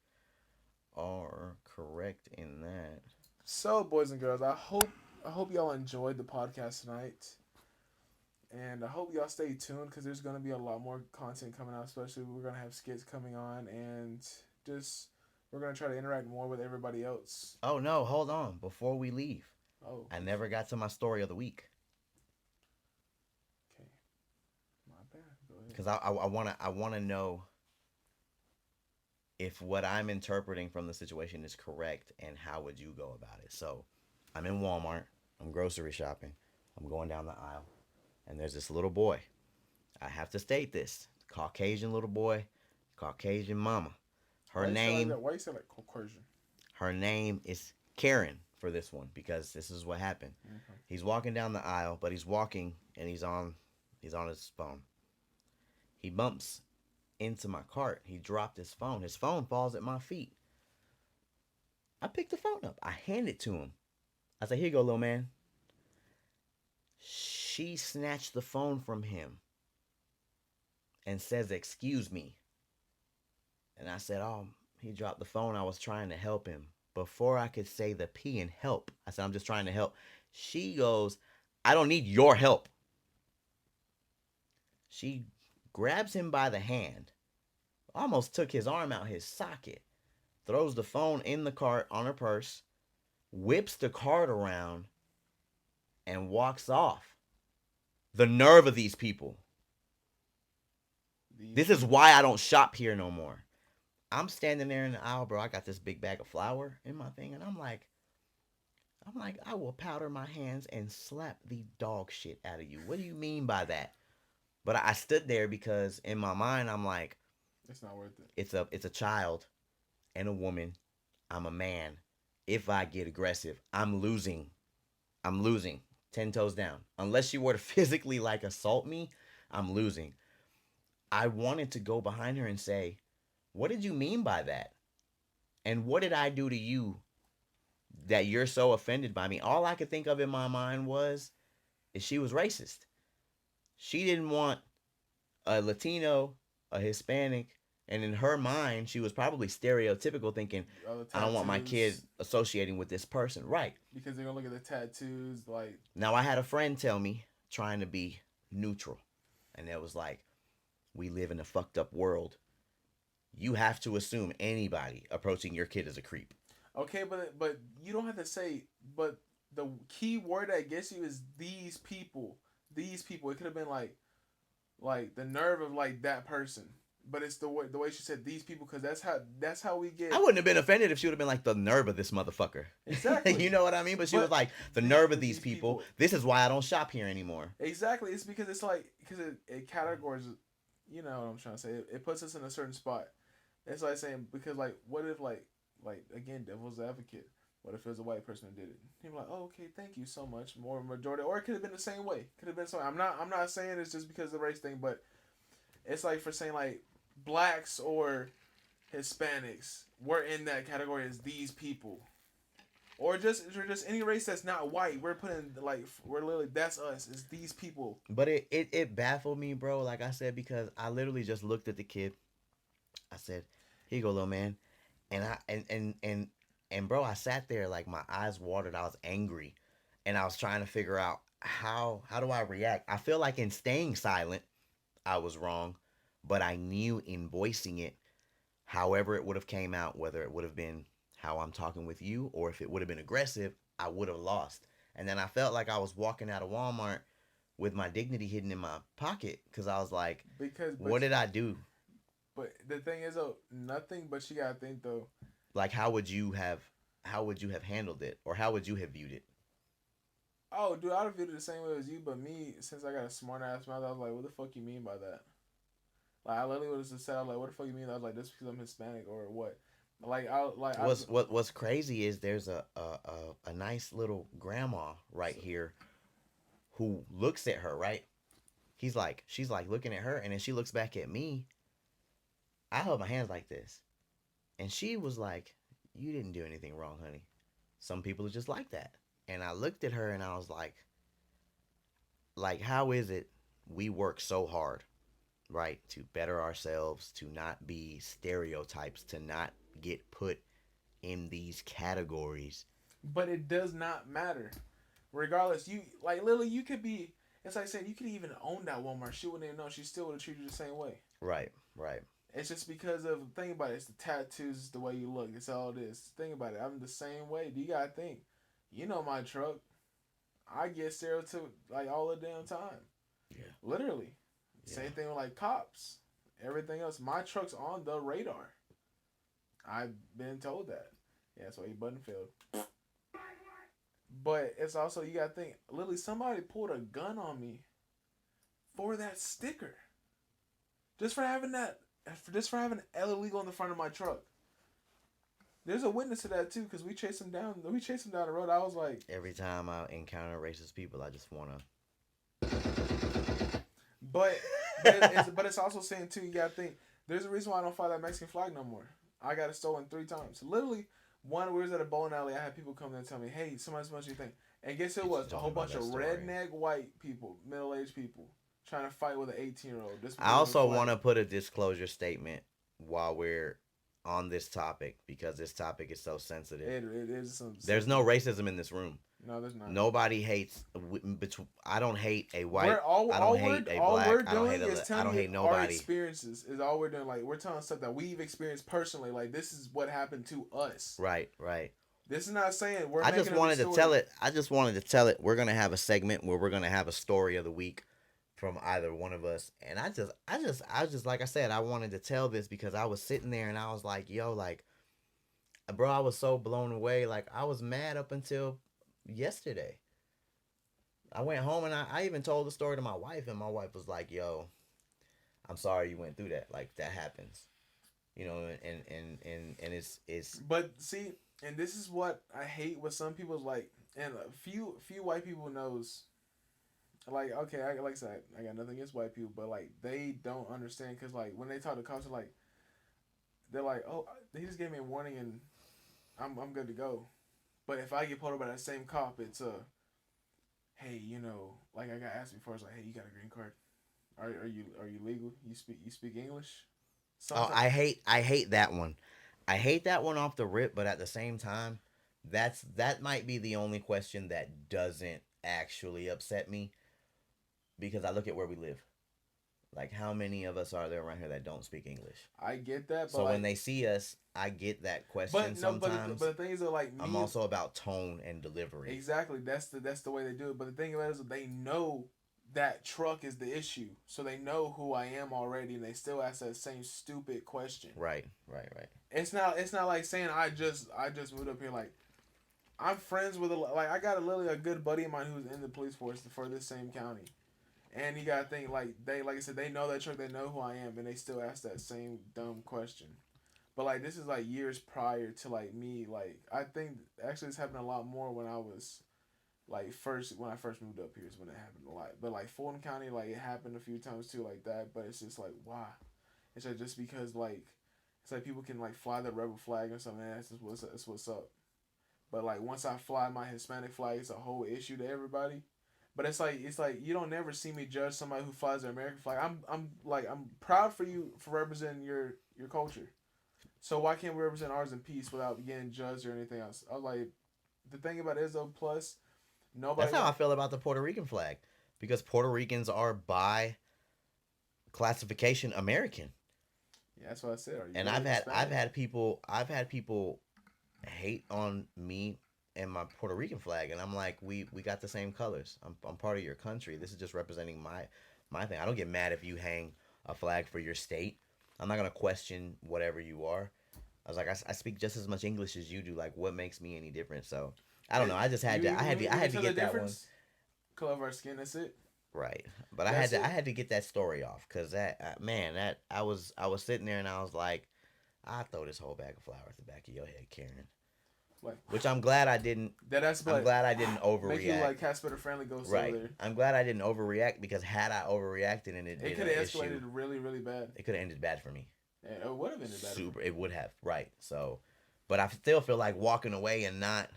are correct in that. So, boys and girls, I hope y'all enjoyed the podcast tonight, and I hope y'all stay tuned because there's gonna be a lot more content coming out. Especially we're gonna have skits coming on, and just we're gonna try to interact more with everybody else. Oh no, hold on. Before we leave, Oh, I never got to my story of the week okay, my bad. Go ahead. because I wanna know if what I'm interpreting from the situation is correct and how would you go about it. So, I'm in Walmart. I'm grocery shopping. I'm going down the aisle, and there's this little boy. I have to state this: Caucasian little boy, Caucasian mama. Her Why you say like name that? Why you say like coercion? Her name is Karen for this one because this is what happened. Okay. He's walking down the aisle, but he's walking and he's on his phone. He bumps into my cart. He dropped his phone. His phone falls at my feet. I pick the phone up. I hand it to him. I say, "Here you go, little man." She snatched the phone from him and says, "Excuse me." And I said, "Oh, he dropped the phone. I was trying to help him." Before I could say the P in help, I said, "I'm just trying to help." She goes, "I don't need your help." She grabs him by the hand, almost took his arm out his socket, throws the phone in the cart on her purse, whips the cart around, and walks off. The nerve of these people. These This is why I don't shop here no more. I'm standing there in the aisle, bro. I got this big bag of flour in my thing, and I'm like, I will powder my hands and slap the dog shit out of you. What do you mean by that? But I stood there because in my mind, I'm like, it's not worth it. it's a child and a woman. I'm a man. If I get aggressive, I'm losing. I'm losing. 10 toes down. Unless she were to physically like assault me, I'm losing. I wanted to go behind her and say, "What did you mean by that? And what did I do to you that you're so offended by me?" All I could think of in my mind was is she was racist. She didn't want a Latino, a Hispanic, and in her mind, she was probably stereotypical thinking, All the "I don't want my kid tattoos associating with this person." Right. because they're gonna look at the tattoos like Now, I had a friend tell me, trying to be neutral, and it was like, we live in a fucked up world. You have to assume anybody approaching your kid is a creep. okay, but you don't have to say. But the key word that gets you is these people. These people. It could have been like the nerve of like that person. but it's the way she said these people because that's how we get I wouldn't have been offended if she would have been like, the nerve of this motherfucker. exactly. You know what I mean? But she was But like, the nerve of these these people. people This is why I don't shop here anymore. exactly. It's because it's like because it categorizes. You know what I'm trying to say? It puts us in a certain spot. It's like saying because like what if like again devil's advocate. What if it was a white person who did it? People like, oh, okay, thank you so much. More majority, or it could have been the same way. Could have been something. I'm not saying it's just because of the race thing, but it's like for saying like blacks or Hispanics, we're in that category as these people, or just any race that's not white. We're putting like we're literally that's us. It's these people. But it baffled me, bro. Like I said, because I literally just looked at the kid. I said, "Here you go, little man," and and bro, I sat there like my eyes watered. I was angry, and I was trying to figure out how do I react. I feel like in staying silent, I was wrong, but I knew in voicing it, however it would have came out, whether it would have been how I'm talking with you or if it would have been aggressive, I would have lost. And then I felt like I was walking out of Walmart with my dignity hidden in my pocket because I was like, Because what did I do? but the thing is though, nothing. But you gotta think though. Like how would you have handled it or how would you have viewed it? Oh, dude, I'd have viewed it the same way as you. But me, since I got a smart ass mouth, I was like, what the fuck you mean by that? Like I literally would have just said, I was like, what the fuck you mean? I was like, this because I'm Hispanic or what? What's crazy is there's a nice little grandma right here who looks at her, right? She's like looking at her and then she looks back at me. I held my hands like this. And she was like, you didn't do anything wrong, honey. Some people are just like that. And I looked at her and I was like, how is it we work so hard, right, to better ourselves, to not be stereotypes, to not get put in these categories? but it does not matter. Regardless, you like literally, you could be. It's like saying you could even own that Walmart. She wouldn't even know. She still would have treated you the same way. Right, right. It's just because of think about it. It's the tattoos, it's the way you look. It's all it is. Think about it. I'm the same way. You gotta think. You know my truck. I get stereotyped like all the damn time. Yeah. Literally. Yeah. Same thing with like cops. Everything else. My truck's on the radar. I've been told that. Yeah, so he button failed. But it's also you gotta think. Literally, somebody pulled a gun on me for that sticker, just for having that, just for having illegal in the front of my truck. There's a witness to that too, because we chased him down. We chased him down the road. I was like, Every time I encounter racist people, I just wanna. but but it's also saying too. You gotta think. There's a reason why I don't fly that Mexican flag no more. I got it stolen 3 times. Literally, one we was at a bowling alley. I had people come there and tell me, "Hey, somebody smells your thing." And guess who it was? A whole bunch of redneck white people, middle aged people, trying to fight with an 18-year-old. I also want to put a disclosure statement while we're on this topic because this topic is so sensitive. It is. There's no racism in this room. No, there's not. Nobody hates. I don't hate a white. I don't hate a black. I don't hate nobody. Our experiences is all we're doing. Like we're telling stuff that we've experienced personally. Like this is what happened to us. Right, right. This is not saying we're. I just wanted to tell it. I just wanted to tell it. We're gonna have a segment where we're gonna have a story of the week from either one of us. And I just like I said, I wanted to tell this because I was sitting there and I was like, yo, like, bro, I was so blown away. Like I was mad up until yesterday. I went home and I even told the story to my wife and my wife was like, yo, I'm sorry you went through that. Like that happens. You know, and it's But see, and this is what I hate with some people's like, and a few white people knows. Like okay, like I said, I got nothing against white people, but like they don't understand because like when they talk to cops, they're like, oh, he just gave me a warning and I'm good to go. But if I get pulled over by that same cop, it's hey, you know, like I got asked before, it's like, hey, you got a green card? Are you legal? You speak English? Sometimes. Oh, I hate that one. I hate that one off the rip, but at the same time, that might be the only question that doesn't actually upset me because I look at where we live. Like, how many of us are there around here that don't speak English? I get that. But so when they see us, I get that question sometimes. But the thing is, like, I'm also about tone and delivery. Exactly. That's the way they do it. But the thing about it is, they know that truck is the issue. So they know who I am already, and they still ask that same stupid question. Right, right, right. It's not like saying I just moved up here. Like, I'm friends with like I got literally a good buddy of mine who's in the police force for this same county, and you gotta think like I said, they know that truck, they know who I am, and they still ask that same dumb question. But like this is like years prior to like me. Like I think actually it's happened a lot more when I was like when I first moved up here is when it happened a lot. But like Fulton County, like it happened a few times too, like that. But it's just like why? It's like just because like it's like people can like fly the rebel flag or something. That's what's up. But like once I fly my Hispanic flag, it's a whole issue to everybody. But it's like you don't never see me judge somebody who flies the American flag. I'm proud for you for representing your culture. So why can't we represent ours in peace without getting judged or anything else? I was like, the thing about it is though, plus nobody. That's how I feel about the Puerto Rican flag, because Puerto Ricans are by classification American. Yeah, that's what I said. Are you And I've had people hate on me and my Puerto Rican flag, and I'm like, we got the same colors. I'm part of your country. This is just representing my thing. I don't get mad if you hang a flag for your state. I'm not gonna question whatever you are. I was like, I speak just as much English as you do. Like, what makes me any different? So I don't know. I just had to. I had to get that one Color of our skin. That's it. right. But That's it. I had to get that story off, because that man, that I was sitting there and I was like, I throw this whole bag of flour at the back of your head, Karen. Like Which I'm glad I didn't. that's I'm glad I didn't overreact. make you like Casper Friendly Ghost Right. over there. I'm glad I didn't overreact, because had I overreacted and it It been could an have issue, escalated really really bad. it could have ended bad for me. Yeah, it would have ended bad. Super. It would have. Right. So, but I still feel like walking away and not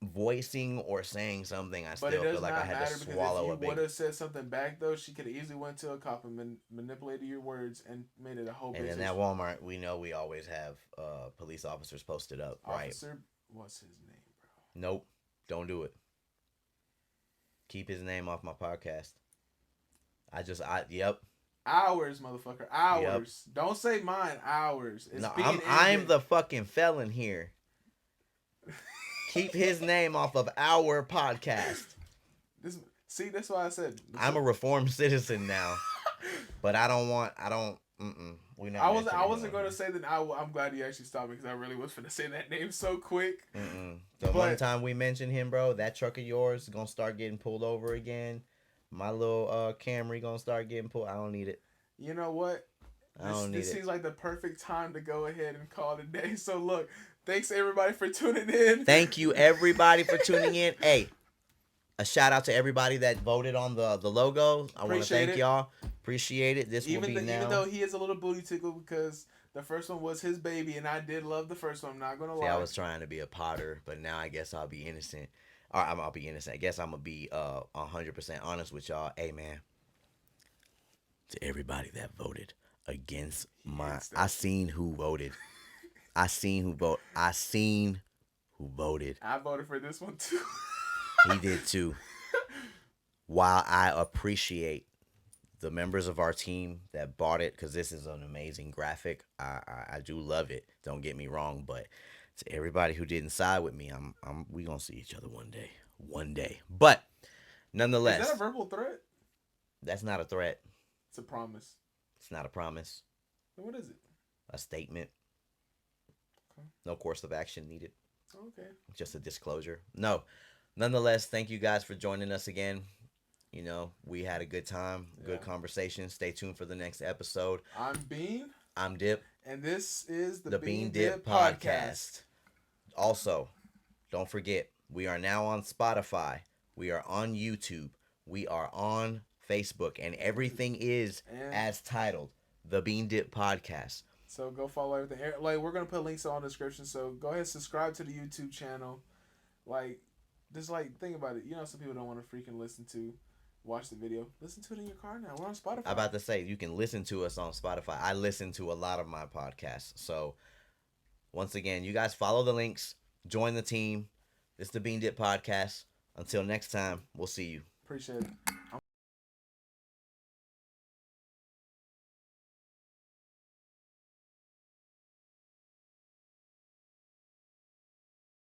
voicing or saying something. I still But it does feel like not I had matter to because swallow a if you would big. have said something back though, she could have easily went to a cop and manipulated your words and made it a whole. And then business. at Walmart, we know we always have police officers posted up. Right. Officer, what's his name, bro? Nope. Don't do it. Keep his name off my podcast. Yep. Ours, motherfucker. Ours. Yep. Don't say mine. Ours. It's No, being I'm the fucking felon here. Keep his name off of our podcast. That's why I said I'm a reformed citizen now, but I don't. We not. I wasn't going to say that. I'm glad you actually stopped me because I really was going to say that name so quick. One time we mentioned him, bro, that truck of yours is gonna start getting pulled over again. My little Camry gonna start getting pulled. I don't need it. You know what? This seems like the perfect time to go ahead and call it a day. So look, thanks everybody for tuning in. Thank you everybody for tuning in. Hey, a shout out to everybody that voted on the logo. I want to thank y'all. Appreciate it. Even though he is a little booty tickle because the first one was his baby, and I did love the first one. I'm not gonna lie. I was trying to be a Potter, but now I guess I'll be innocent. Or I'll be innocent. I guess I'm gonna be 100% honest with y'all. Hey man, to everybody that voted against I seen who voted. I seen who voted. I voted for this one too. He did too. While I appreciate the members of our team that bought it, because this is an amazing graphic, I do love it. Don't get me wrong, but to everybody who didn't side with me, we gonna see each other one day. But nonetheless, is that a verbal threat? That's not a threat. It's a promise. It's not a promise. Then what is it? A statement. Okay. No course of action needed. Okay. Just a disclosure. No. Nonetheless, thank you guys for joining us again. You know, we had a good time, good conversation. Stay tuned for the next episode. I'm Bean. I'm Dip. And this is the BeanDip Podcast. Also, don't forget, we are now on Spotify. We are on YouTube. We are on Facebook. And everything is as titled, the BeanDip Podcast. So go follow everything. Like, we're going to put links on the description. So go ahead and subscribe to the YouTube channel. Like, just like, think about it. You know, some people don't want to freaking watch the video. Listen to it in your car now. We're on Spotify. I'm about to say, you can listen to us on Spotify. I listen to a lot of my podcasts. So, once again, you guys follow the links. Join the team. This is the BeanDip Podcast. Until next time, we'll see you. Appreciate it.